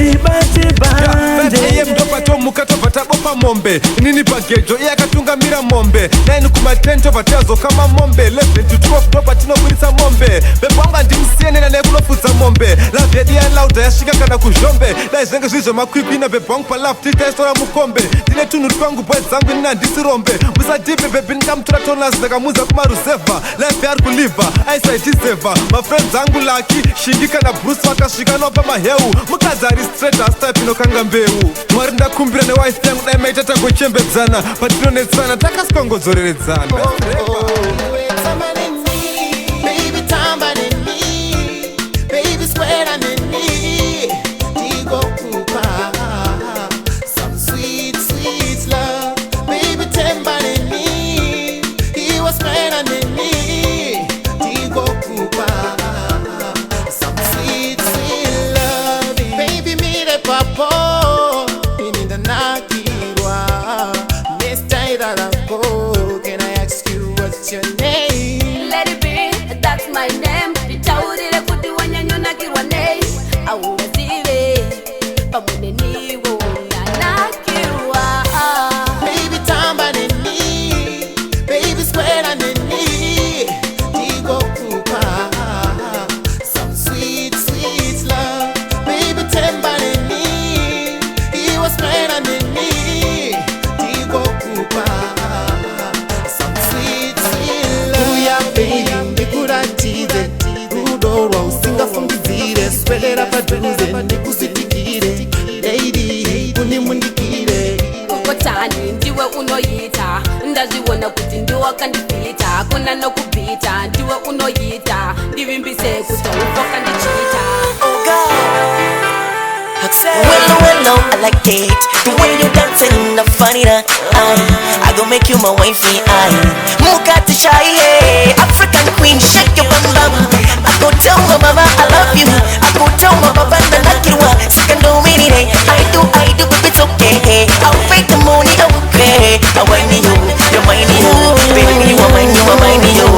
ndibate bande mukatobva tabopa mombe nini pagejo iye akatungamira mombe 9 kuma10 ovatazo kama mombe 11 to 12 dopa tinobudisa mombe bebwanga ndimsiyenena nekunofudza mombe lavedi yalauda yasvika kana kuzhombe dai zvenge zvizvo makwikwi na bebwangu palaf titaistora mukombe ndine tunhu twangu bwe dzangu inini handisirombe musadhipe bebi ndingamutora tonasi ndakamuza kumaruzevha life yari kulivha aisaitisevha mafriends angu laki shingi kana bruce vakasvika nopa maheu mukadzi ari straight astype inokanga mbeu mwari ndakumbira newife yangu dai maita tangochembedzana patinonetsana takasikangodzoreredzana unoyita ndazviona kuti ndiwakandipita kuna nokubhita ndiwe unoyita ndivimbise kuti ufoka ndichita Well, I like it. The way you dancing, the funny that I go make you my wifey. Mukati shy, African queen, shake your bum bum. I go tell my mama I love you. I go tell my papa that I like you. Second do me day. I do, but it's okay. I'll pay the money, okay. I want you, you're mine, baby, you are mine, you.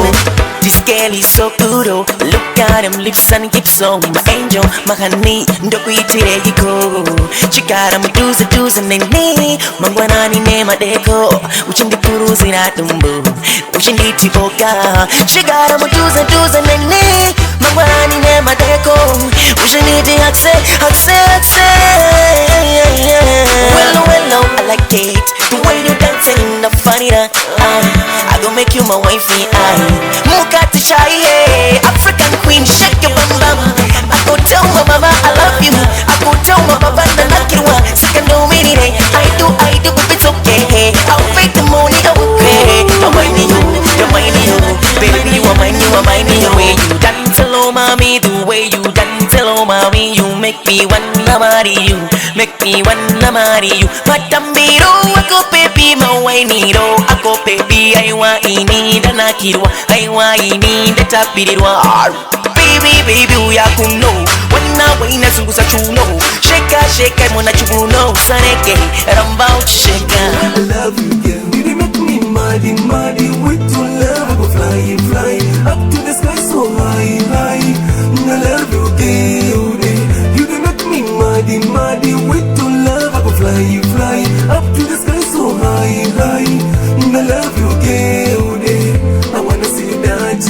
This girl is so good, oh. Look at them lips and hips, oh. My angel, my honey, ndoku itire hiko. Chikara muduza nene. Mangwanani nema deko. Uchindi kuruzi na tumbo. Uchindi tiboka. Chikara muduza nene. Mangwanani nema deko. Uchindi ti HAXY. Well, I like it. The way you dancing, the funny that I go make you my wifey. Mukati shy, African queen, shake your bum bum. I go tell my mama I love you. I go tell my papa that I like you. Second do me day. I do, but it's okay. I'll pay the money, okay. I'm whining you, you're whining you, baby, you are mine, you. The way you dance, hello mommy, the way you dance, hello mommy, you make me wanna marry you, make me wanna marry you. Matambiro, I go baby, my whiney-do, I go baby, I want ini, the nakirwa, I want ini, the tapirwa. Baby, we are cool, no. When I win, I sing chuno. Shake, I'm on a chuno, Saneke, and I'm about to shake. I love you, girl. You make me muddy, with your love, I go fly, up to the sky so high. I love you, girl. You make me muddy, with your love, I go fly, up to the sky so high. I love you, girl. I wanna see you dance,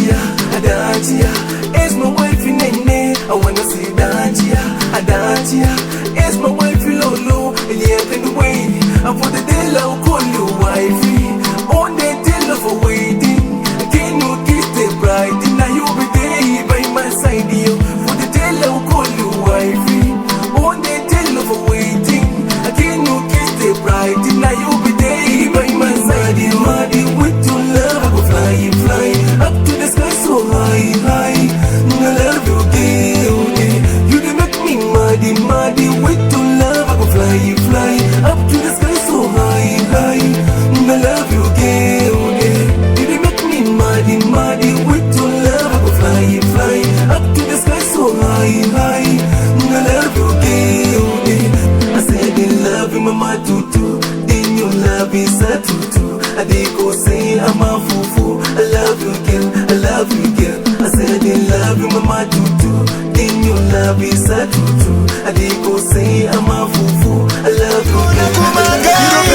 it's my wife in Nene. I wanna see you dance, it's my wife in Lolo. And yeah, can wait. And for the day I'll call you wifey. On the day of waiting. Can you kiss the bride? Now you'll be there by my side, yo. For the day I'll call you wifey. On the day of waiting. Can you kiss the bride? Now you'll be there by my side, yo. Muddy with your love, I go fly, up to the sky so high. I love you, girl. You dey make me muddy with your love, I go fly, up to the sky so high. I love you, girl. You dey make me muddy with your love, I go fly, up to the sky so high. I love you, girl. I said I love you, mama tutu. Then your love is a tutu. I dey go say I'm a fufu. I love you, girl. I said I love you, mama tutu. Then your love is a tutu. I dey go say I'm a fufu. I love you, girl.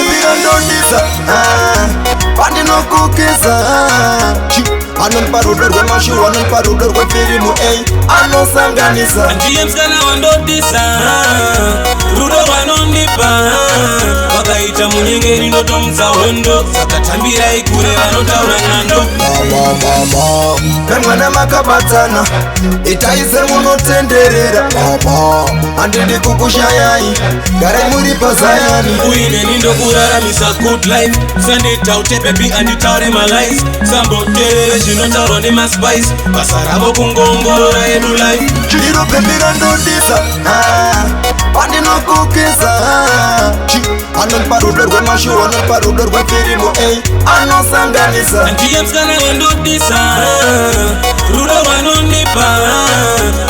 anonipa rudo rwemashuwa, anonipa rudo rwefirimu, anosanganisa. Ndiye msikana wandodisa, rudo rwanondipa, wakaita munyengeri ndotomutsa hondo, saka tambira ikure vanotaura nando. Mama, pemwana makabatana, itaise munotenderera. Mama, handidi kukushayai, garai muri pazayani. Uine nindo kuraramisa good life, sanditaute baby anditaure my lies. Samboterere zvinotaurwa nemaspice, basa ravo kungongorora edu life. Chiro baby randodisa, pandinokukisa. Anonipa rudo rwemashuwa, anonipa rudo rwefirimu, anosanganisa. Ndiye msikana wandodisa, rudo rwanondipa,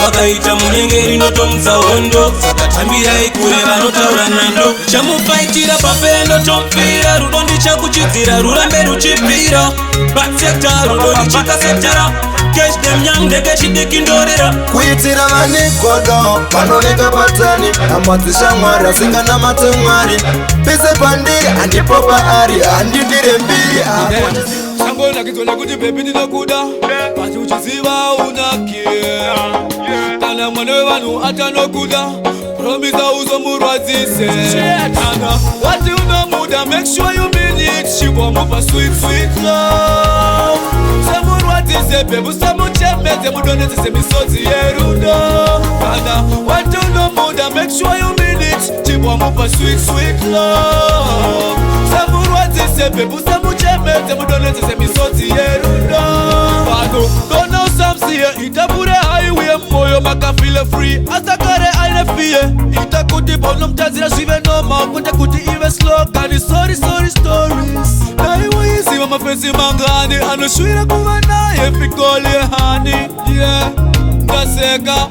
wakaita munyengeri ndotomutsa hondo, saka tambira ikure vanotaura nando. Chamufaitira pafendo tomfira, rudo ndichakuchidzira rurambe ruchipira. Basekta rudo ndichikasektara, cash them young ndege chidiki ndorera. Kuitira vanikodo, vanoneka patani, amadzishamwari asingana matemwari. Pese pandiri, andipopa ari, andidire mbiri. Sango nakizona kuti baby ndinokuda, basi uchiziva unakia. Kana mwana wevanu atanokuda, promisa uzomurwadzise. Kana wati unomuda, make sure you mean it. Shibomupa sweet sweet love. Samurwadzise baby, usamuchemeze mudonezese misodzi yerudo. Kana wati unomuda, make sure you mean it. Shibomupa sweet sweet love. Samurwadzise baby, usamuchemeze mudonezese misodzi yerudo. Pano kona usamsiye itapure highway moyo makafile free. Asakare aine fear, itakuti bono mtazira shive noma, kunde kuti iwe slow kani sorry stories. Na iwa isi wa mafensi mangani, anushwira kuwa naye fikoli hani. Yeah, ngaseka,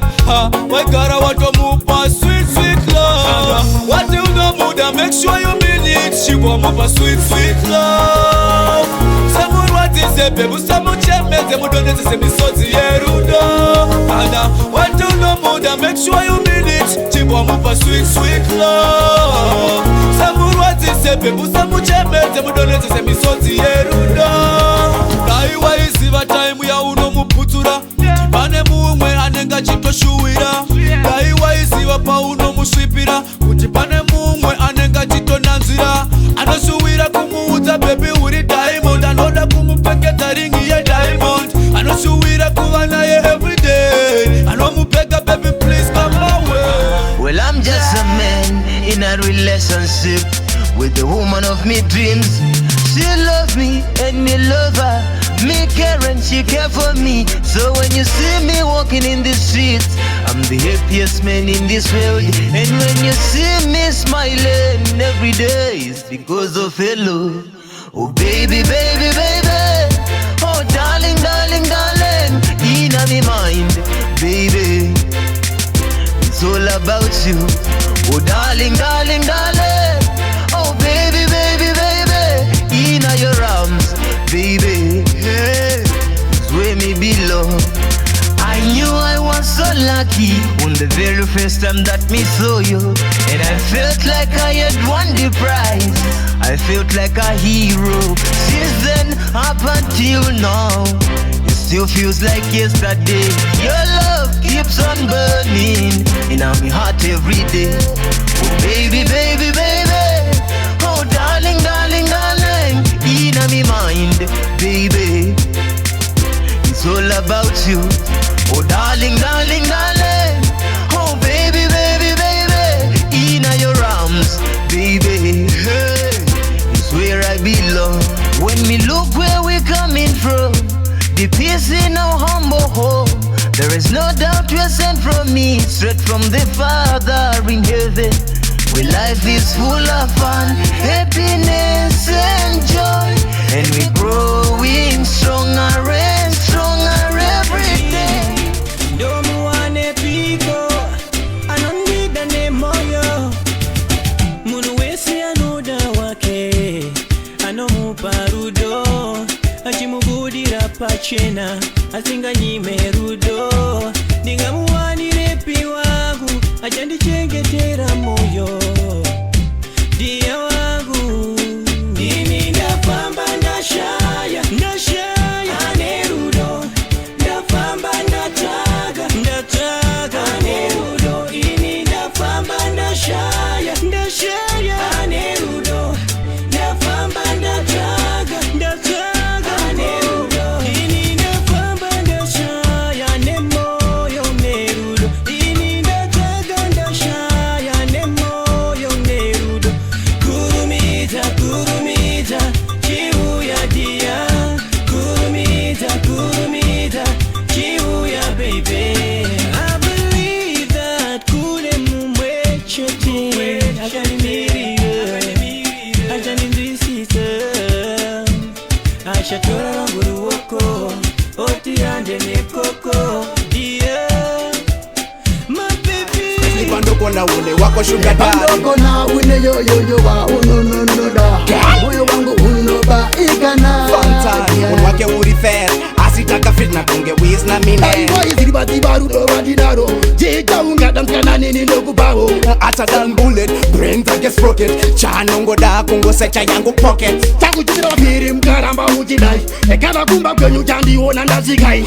waigara watomupa sweet love. Wati unomuda, make sure you mean it. Shibomupa sweet love. Samurwadzise baby, usamuchemeze mudonezese misodzi yerudo. Kana wati unomuda, make sure you mean it. Shibomupa sweet love. Samurwadzise baby, usamuchemeze mudonezese misodzi yerudo. Daiwa iziva time ya unomuputura, pane mumwe anenga chitoshuwira. Daiwa iziva pa unomusvipira, kuti pane mumwe anenga chitonanzira. Anoshuwira kumuudza baby uri diamond, anoda kumupeketa ringi ye diamond. Anoshuwira kuva naye everyday, anomupeka baby please come my way. Well, I'm just a man in a relationship with the woman of my dreams. She loves me and me love her. Me care and she care for me. So when you see me walking in the streets, I'm the happiest man in this world. And when you see me smiling every day, it's because of her love. Oh baby, baby, baby. Oh darling, darling, darling. In my mind, baby, it's all about you. Oh darling, darling, darling. Oh baby, baby, baby. In your arms, baby, hey, it's where me belong. I knew I was so lucky on the very first time that me saw you, and I felt like I had won the prize. I felt like a hero. Since then up until now, it still feels like yesterday. Your love keeps on burning in my heart every day. Oh baby, baby, baby. Oh darling, darling, darling. In my mind, baby, it's all about you. Oh darling, darling, darling. Oh baby, baby, baby. In your arms, baby, hey, it's where I belong. When me look where we're coming from, the peace in our humble home, there is no doubt we're sent from me, straight from the Father in heaven, where life is full of fun, happiness and joy, and we growing stronger and stronger every day. Don't wanna pico, I don't need the name of you. Munuwesi anoda wake, anomu parudo, achimubudira pachena, asinga nyimerudo, ningamuwanire pi wangu, achandichengetera moyo. Dia wangu, nini ndapamba ndashaya, anerudo. manje nekoko Kona une wako sugar daddy kona une yo wa no da moyo wangu unoba igana Fantani unwake uri fair asitaka fit na konge wiz na mine boy ziriba tibaru do wadinaro jika ungadam kana nini ndoku bawo ata dan bullet brain ta get sprocket chanongo da kongo secha yangu pocket tangu chira wapiri mkaramba ujidai ekana kumba kwenyu chandi ona ndazigai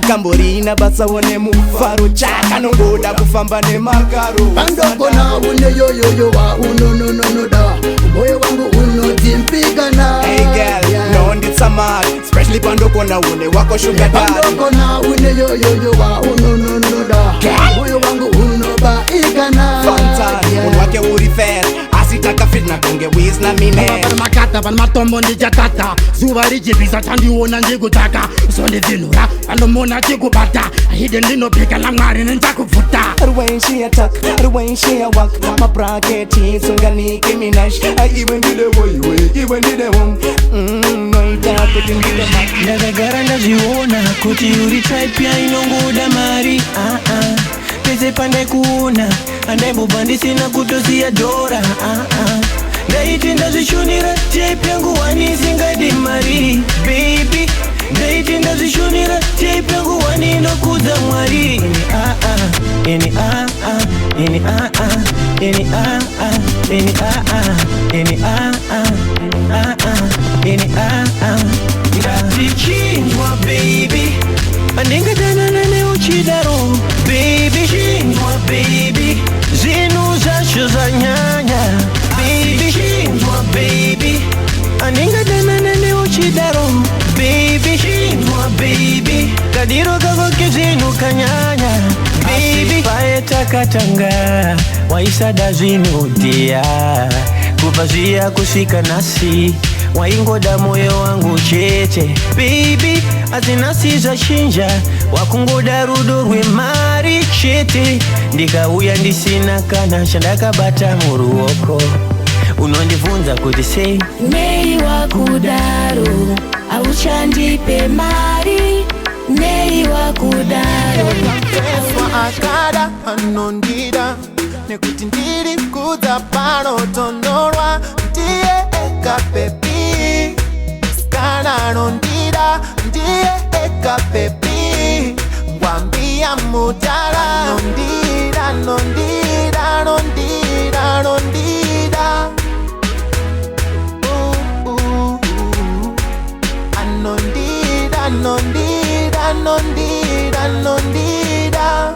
kamborina basa wone mufaro chaka nongo da kufamba ne makaro Bandoko na une yo wa no da moyo wangu unotimpigana Hey girl, no one did some mad especially bandoko na une wako sugar daddy Bandoko na une yo wa no da moyo wangu unoba igana Fantani unwake uri fair asitaka fit na konge wiz na mine makata van matombo ndijatata zuva rijibisa tandiona njikutaka sondizinura andomona chikubata hide ndinopika na mwari nenchakuvuta The way she attack, the way she a walk my bracket teeth sunganiki minash I even did the way, even did the home no ita kutimbi the mic ndakagara ndazviona kuti uri type ya inongoda mari pese pandekuona andaibobva ndisina kutoziya dhora ndaiti ndazvishonera type yangu wani isingadi mari baby ndaiti ndazvishonera type yangu wani inokudza mwari ndichinjwa baby andingadanana neuchidaro baby chinjwa baby zvinhu zvacho zvanyanya baby chinjwa baby andingadanana neuchidaro baby chinjwa baby kadiro kakoke zvinhu kanyanya baby paye takatanga waisada zvinhu dia kubva zviya kusvika nasi waingoda moyo wangu chete baby azinasi zvachinja wakungoda rudo rwemari chete ndikauya ndisina kana chandakabata muruoko unondibvunza kuti sei nei wakudaro auchandipe mari nei wakudaro Eswa akada anondida nekuti ndiri kudza panotonhorwa ndiye ega pepi skana anondida ndiye ega pepi ngwambia mutala nondida nondida nondida nondida anondida nondida nondida nondida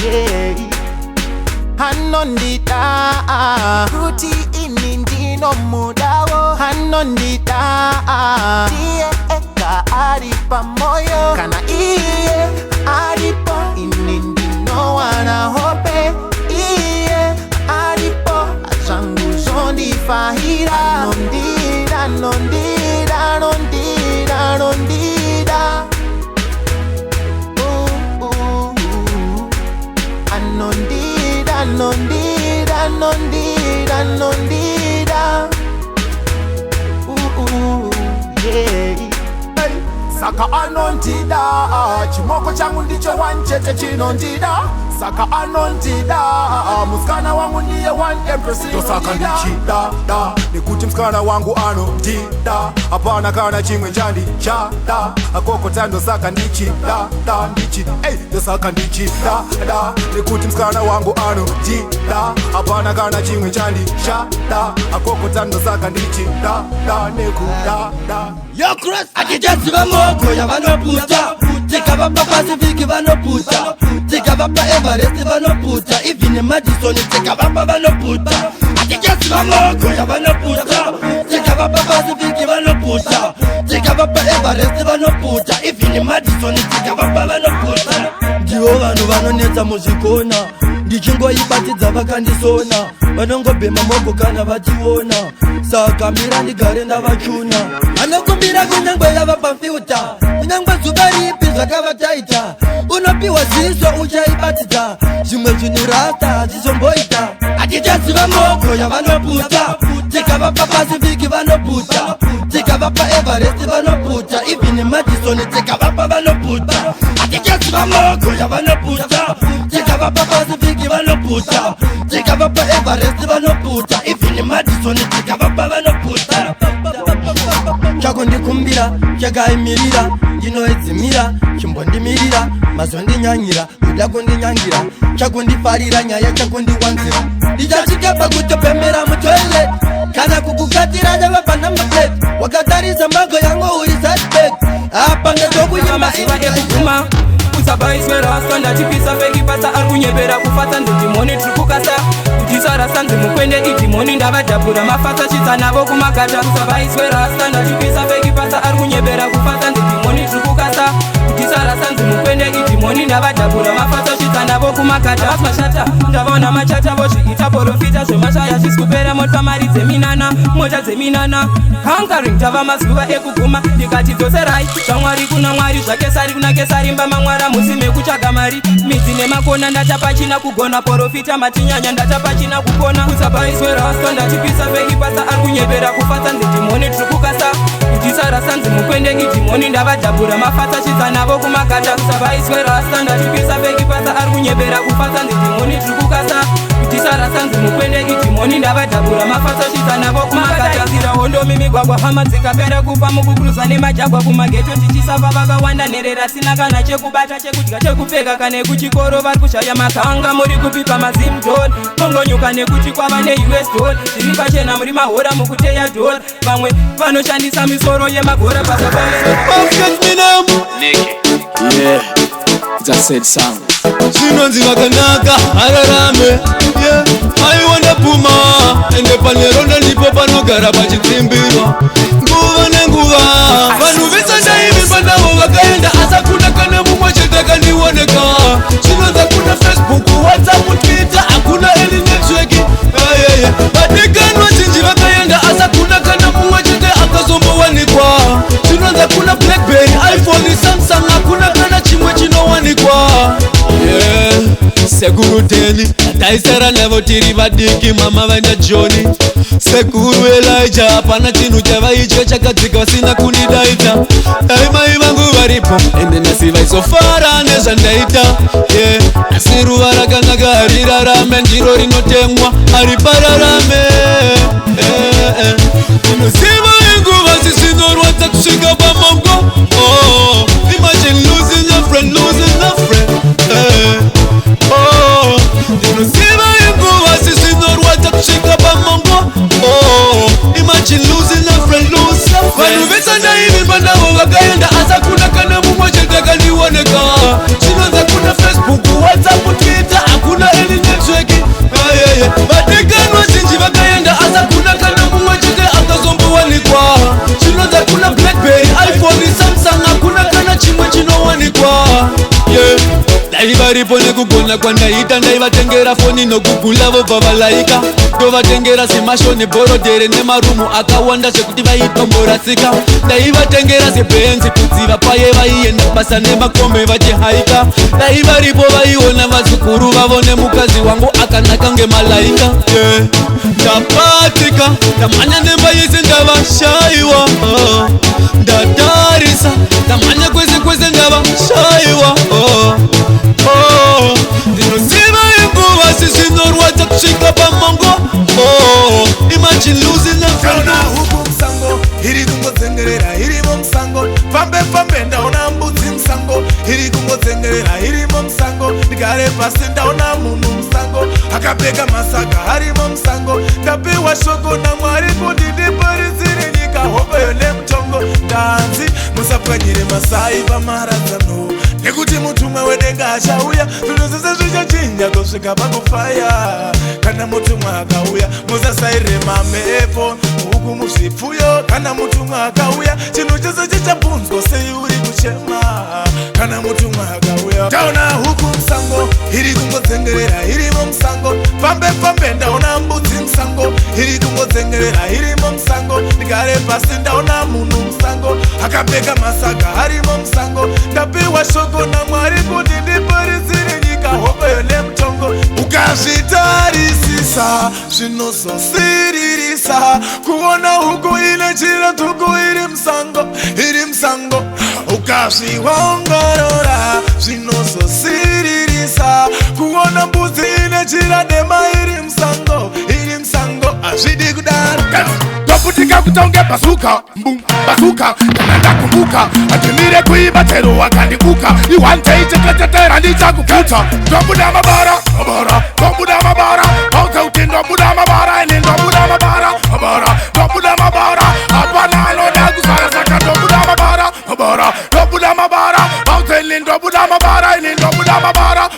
yeah anondida kuti ini ndino mudawo anondida iye eka ari pamoyo kana iye aripo ini ndino wana hope iye aripo azangu zondifahira anondida nondida nondida nondida anondida nondida nondida nondida yeah saka anondida chimoko changu ndicho wanchete chinondida saka anondida muskana wangu ndiye one empress tosaka ndichida da nekuti mskana wangu anondida hapana kana chimwe chandi chada akoko tando saka ndichida da ndichi hey tosaka ndichida da nekuti mskana wangu anondida hapana kana chimwe chandi chada akoko tando saka ndichida da nekuda da Yo Chris atijasi vamoko ya vanoputa tikavapa Pacific vanoputa tikavapa Everest vanoputa even Madison tikavapa vanoputa atijasi vamoko ya vanoputa tikavapa Pacific vanoputa tikavapa Everest vanoputa even Madison tikavapa vanoputa ndivo vanhu vanonetsa muzvikona ndichingoibatidza vakandisona vanongobhema moko kana vachiona saka mira ndigare ndavachuna vanokumbira kunyangwe yava pamfyuta kunyangwe zuva ripi zvakavataita unopiwa ziso uchaibatidza zvimwe zvinhu rasta hazvizomboita hatichaziva moko yavanoputa tikavapa Pacific vanoputa tikavapa Everest vanoputa even Madison tikavapa vanoputa atikezi vamagoya vanoputa tikavapa Pacific vanoputa tikavapa Everest vanoputa even Madison tikavapa vanoputa chakundikumbira chakaimirira ndinoedzimira chimbondimirira mazondinyanyira kuda kundinyangira chakundifarira nyaya chakundiwanzira ndichachikapa kutopemera mutoilet kana kukukatira javapana maplet wakatarisa mbago yangu uri suspect apa ngetokunyima ekuguma kusabaiswera standa chipisa vekipasa arikunyepera kufata ndidimoni tirikukasa kutisarasa nzimukwende idimoni ndavadhabhura mafasa chitsanavo kumakata kusabaiswera standa chipisa vekipasa arikunyepera kufata ndidimoni tirikukasa kutisarasa nzimukwende idimoni ndavadhabhura mafasa chitsanavo kumakata asmashata ndavaona machata vozviita porofita zvemashaya zvisikupera mota mari dzeminana mota dzeminana conquering tava mazuva ekuguma ndikati dzoserai zvamwari kuna mwari zvakesari kuna kesari mbamamwara musi mekutsvaga mari midzi nemakona ndatapachina kugona porofita matinyanya ndatapachina kukona kusabaiswera asto ndatipisa vekipasa arikunyepera kufata ndidimoni tirikukasa kutisarasa nzimukwende idimoni ndavadhabhura mafasa chitsanavo kumakata kusabaiswera asto ndatipisa vekipasa arikunyepera kufata ndidimoni tirikukasa kutisarasa nzimukwende idimoni ndavadhabhura mafasa chitsanavo kumakata zira hondo mimigwagwa hama dzikapera kupa mukukruza nemajagwa kumageto tichisava vakawanda nherera sina kana chekubata chekudya chekupfeka kana kuchikoro vari kushaya makanga muri kupipa mazimdol mongonyuka nekuti kwava neUS doll zviri pachena muri mahora mukuteya doll vamwe vanoshandisa misoro yemagora pasapasapasong chinonzi vakanaka hararame aiwanda puma ende paneronda ndipo panogara pachitsimbirwa nguva nenguva vanhu vesandaivi pandavo vakaenda asakuna kana mumwe chete kandioneka chinonzi akuna Facebook WhatsApp Twitter akuna any network vadekanwa zhinji vakaenda asakuna kana mumwe chete akazombowanikwa chinonzi akuna Blackberry iPhone Samsung akuna kana chimwe chinowanikwa sekuru teni taisara navo tiri vadiki mama vaenda Joni sekuru Elijah hapana chinhu chavaitya chakadzika vasina kunidaita dai mai vangu varipo ende nhasi vaisofara nezvandaita asi ruva rakanaka harirarame ndiro rinotemwa haripararame inoziva inguva zisinorwadza kusvika pamongo imagine losing a friend losing a friend ndinosiva inguva zisinorwadza kusvika pamongo imagine losing a friend lose a friend vanhu vesandaivi pandavo vakaenda asakuna kana mumwe chete kandioneka chinonzi kuna Facebook WhatsApp Twitter akuna any network vadekanwa zhinji vakaenda asakuna kana mumwe chete akazombowanikwa chinonzi kuna Blackberry iPhone Samsung akuna kana chimwe chinowanikwa dai varipo nekugona kwandaita ndaivatengera foni nokugula vobva valaika ndovatengera semashoni borodhere nemarumu akawanda zvekuti vaitomborasika ndaivatengera sebenzi kudziva paye vaienda basa nemakombe vachihaika dai varipo vaiona vazukuru vavo nemukadzi wangu akanaka ngemalaika ndapatika ndamhanya nemba yese ndavashaiwa ndatarisa ndamhanya kwese kwese ndavashaiwa ndinoziva inguva zisinorwadza kusvika pamongo imagine losing a friend huku msango iri kungodzengerera irimo msango pambe ndaona mbudzi msango iri kungodzengerera irimo msango ndigare pasi ndaona munhu msango akapfeka masaga arimo msango ndapiwa shoko naMwari kuti ndiparisire nyika hopeyo nemutongo ndanzi musapwanyire masai pamaradzano nekuti mutumwa wedenga achauya zvinhu zvese zvichachinja kusvika pakufaya kana mutumwa akauya musasairire mamhepo huku muzvipfuyo kana mutumwa akauya chinhu chese chichabvunzwa sei uri kuchema kana mutumwa akauya taona huku msango iri kungodzengerera irimo msango pambe ndaona mbudzi msango iri kungodzengerera irimo msango ndigare pasi ndaona munhu msango akapfeka masaga arimo msango ndapiwa shoko naMwari kuti ndiparisire nyika hopeyo nemutongo ukazvitarisisa zvinozosiririsa kuona huku ine chira tuku iri msango ukazviongorora zvinososiririsa kuona mbudzi ine chiradema iri musango hazvidi kudaro ndoputika kutonge basuka basuka kana ndakumbuka atimire kuiba tero wakandibuka iwanteiteketetera ndichakukuta ndobuda mabara ndobuda mabara pauta uti ndobuda mabara ini ndobuda mabara ndobuda mabara hapana anoda kuzara saka ndobuda mabara ndobuda mabara pauta ini ndobuda mabara ini ndobuda mabara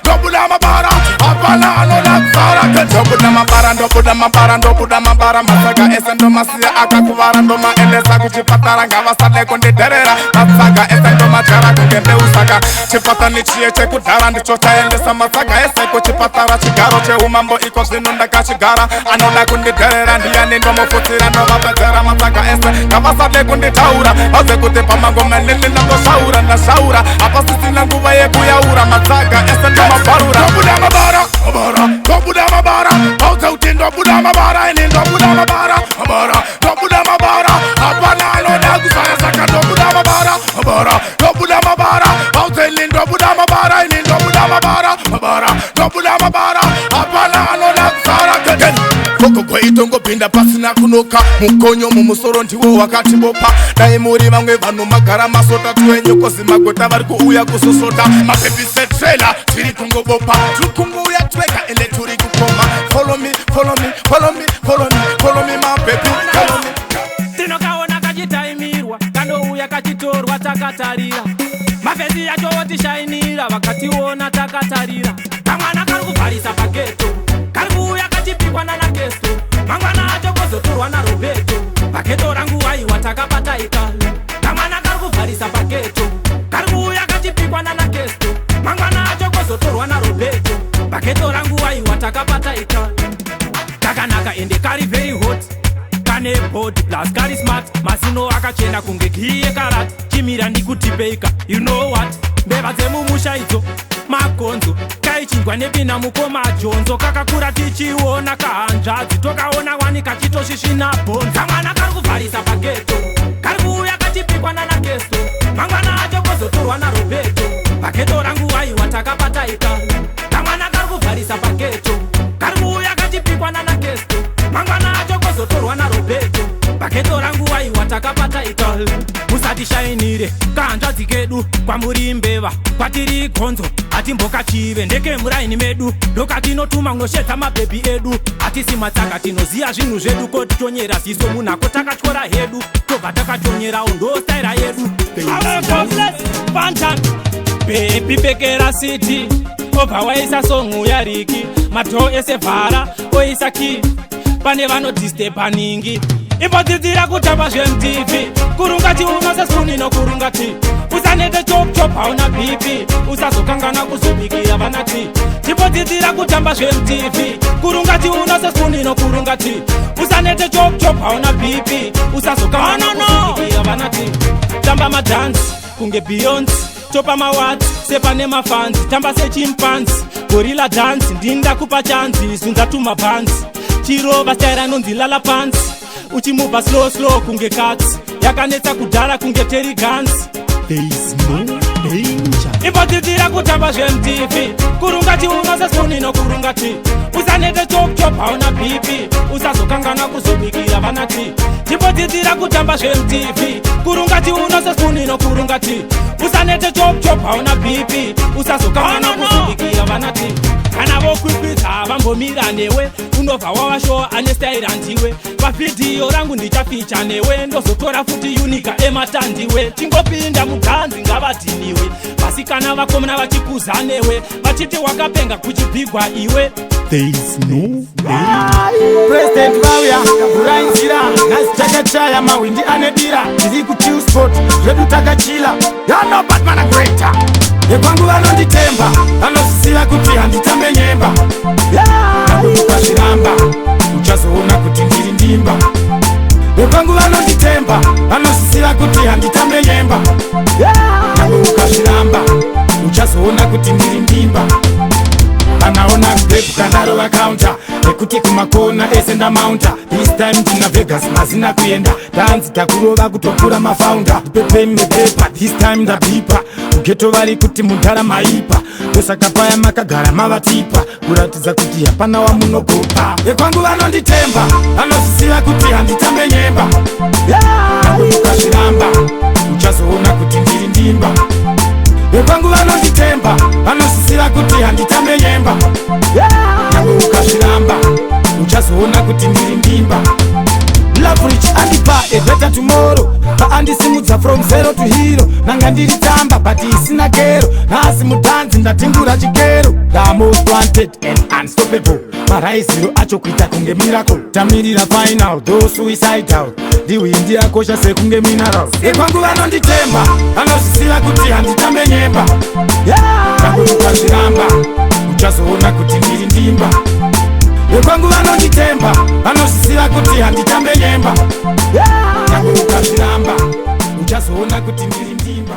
ndobuda mabara hapana anoda kuzara ndobuda mabara masaga ese ndomasiya akakuvara ndomaendesa kuchipatara ngavasade kundidherera masaga ese ndomajara kungendeusaka chipata nichiye chekudhara ndicho chaendesa masaga ese kuchipatara chigaro cheumambo iko zvino ndakachigara anoda kundidherera ndiyani ndomufutsira ndovapedzera masaga ese ngavasade kunditaura vabve kuti pamangomenini ndangoshaura ndashaura hapasisina nguva yekuyaura masaga ese ndomabharura ndobuda mabara pauta uti ndobuda mabara ini ndobuda mabara ndobuda mabara hapana anoda kuzara saka ndobuda mabara ndobuda mabara pauta ini ndobuda mabara ini ndobuda mabara ndobuda mabara hapana anoda kuzara kokoko itongopinda pasina kunoka mukonyo mumusoro ndiwo wakatibopa dai muri vamwe vanhu magara masotatu enyoko zimagota vari kuuya kuzosota mapepisetrela tiri kungobopa tiri kungouya twega ende turi kukoma follow me mapepi tinokaona kachitaimirwa kanouya kachitorwa takatarira mafezi yacho otishainira vakationa takatarira kamwana kari kuvharisa pageto kari kuuya kachipikwa nanakesto mangwana acho kozotorwa narobeto pageto rangu waiwa takabata ikale kamwana kari kuvharisa pageto kari kuuya kachipikwa nanakesto mangwana acho kozotorwa narobeto pageto rangu waiwa takabata ikale kakanaka ende kari very hot kane body plus kari smart masino akachena kunge kiye karati chimira ndikutipeika you know what mbeva dzemumusha idzo makonzo kaichingwa nepina mukoma jonzo kakakura tichiona kahanzvadzi tokaona wani kachitosvisvina bhonzo kamwana kari kuvharisa pageto kari kuuya kachipikwa nanakesto mangwana acho kozotorwa narobeto pageto rangu waiwa takabata ikale kamwana kari kuvharisa pageto kari kuuya kachipikwa nanakesto mangwana acho kozotorwa narobeto pageto rangu waiwa takabata ikale musatishainire kahanzvadzi kedu kwamuri mbeva kwatiri gonzo hatimbokachive ndeke muraini medu ndokatinotuma mnoshedza mabhebhi edu hatisi matsanga tinoziya zvinhu zvedu kotitonyera ziso munhako takatyora hedu tobva takatonyerawo ndostaira yedu bhebhi pekera city obva waisa songu yariki madho ese vhara oisa ki pane vanodhistepaningi imbodzidzira kutamba zvemtv kurungati unosesuni nokurungati usanete chopchop hauna bp usazokangana kuzobikira vanati timbodzidzira kutamba zvemtv kurungati unosesuni nokurungati usanete chopchop hauna bp usazokangana kuzobikira vanati tamba madhansi kunge beyonce topa mawatsi sepane mafanzi tamba sechimpanzi gorilla dance ndinda kupa chanzi zunzatuma bhanzi chirova staira anonzi lala pansi uchimubva slow kunge katsi yakanetsa kudhara kunge Terry Guns. There is no danger. Imbodzidzira kutamba zvemtv kurungati unosesoni nokurungati usanete chopchop hauna bp usazokangana kuzobikira vanati timbodzidzira kutamba zvemtv kurungati unosesoni nokurungati usanete chopchop hauna bp usazokangana kuzobikira vanati kana vokwikwiza vambomira newe unobva wavashowa ane staira ndiwe pavhidhiyo rangu ndichaficha newe ndozotora futi unika ematandiwe tingopinda mudhanzi ngavadhiniwe vasikana vakomana vachikuza newe vachiti wakapenga kuchibhigwa iwe. There is no President Vauya kaburainzira nasi takachaya mawindi anedira tiri kuchiu sport zvedu takachila yano Batman greater yekwangu vanonditemba vanosisiva kuti handitambe nyemba nando mukazviramba uchazoona kuti ndiri ndimba yekwangu vanonditemba vanosisiva kuti handitambe nyemba nando mukazviramba uchazoona kuti ndiri ndimba vanaona kupepu kanaro vakaunta nekuti kumakona ese ndamaunda. This time tina Vegas mazina kuenda. Tanzi takurova kutopura mafaunda. Pepeni nepepa, this time ndabipa. Kugeto vari kuti mundara maipa. Tosaka paya makagara mavatipa. Kuratidza kuti hapana wamunogopa. Ekwangu vanonditemba, vanozisiva kuti handitambe nyemba. Nangwe mukazviramba, uchazoona kuti ndiri ndimba. Ekwangu vanonditemba, vanozisiva kuti handitambe nyemba. Nangwe mukazviramba, uchazoona kuti ndiri ndimba. Love rich andipa a better tomorrow. Paandisimudza from zero to hero. Nanga ndiri tamba but isina kero. Nasi mutanzi ndatingura chikero. The most wanted and unstoppable. Maraiziro acho kuita kunge miracle. Tamirira final, though suicidal. Diwindi yakosha sekunge mineral. Ekwangu vanonditemba, vanozisiva kuti handitambe nyemba. Nangwe mukazviramba, uchazoona kuti ndiri ndimba. Ekwangu vanonditemba, vanozisiva kuti handitambe nyemba. Nangwe mukazviramba, uchazoona kuti ndiri ndimba.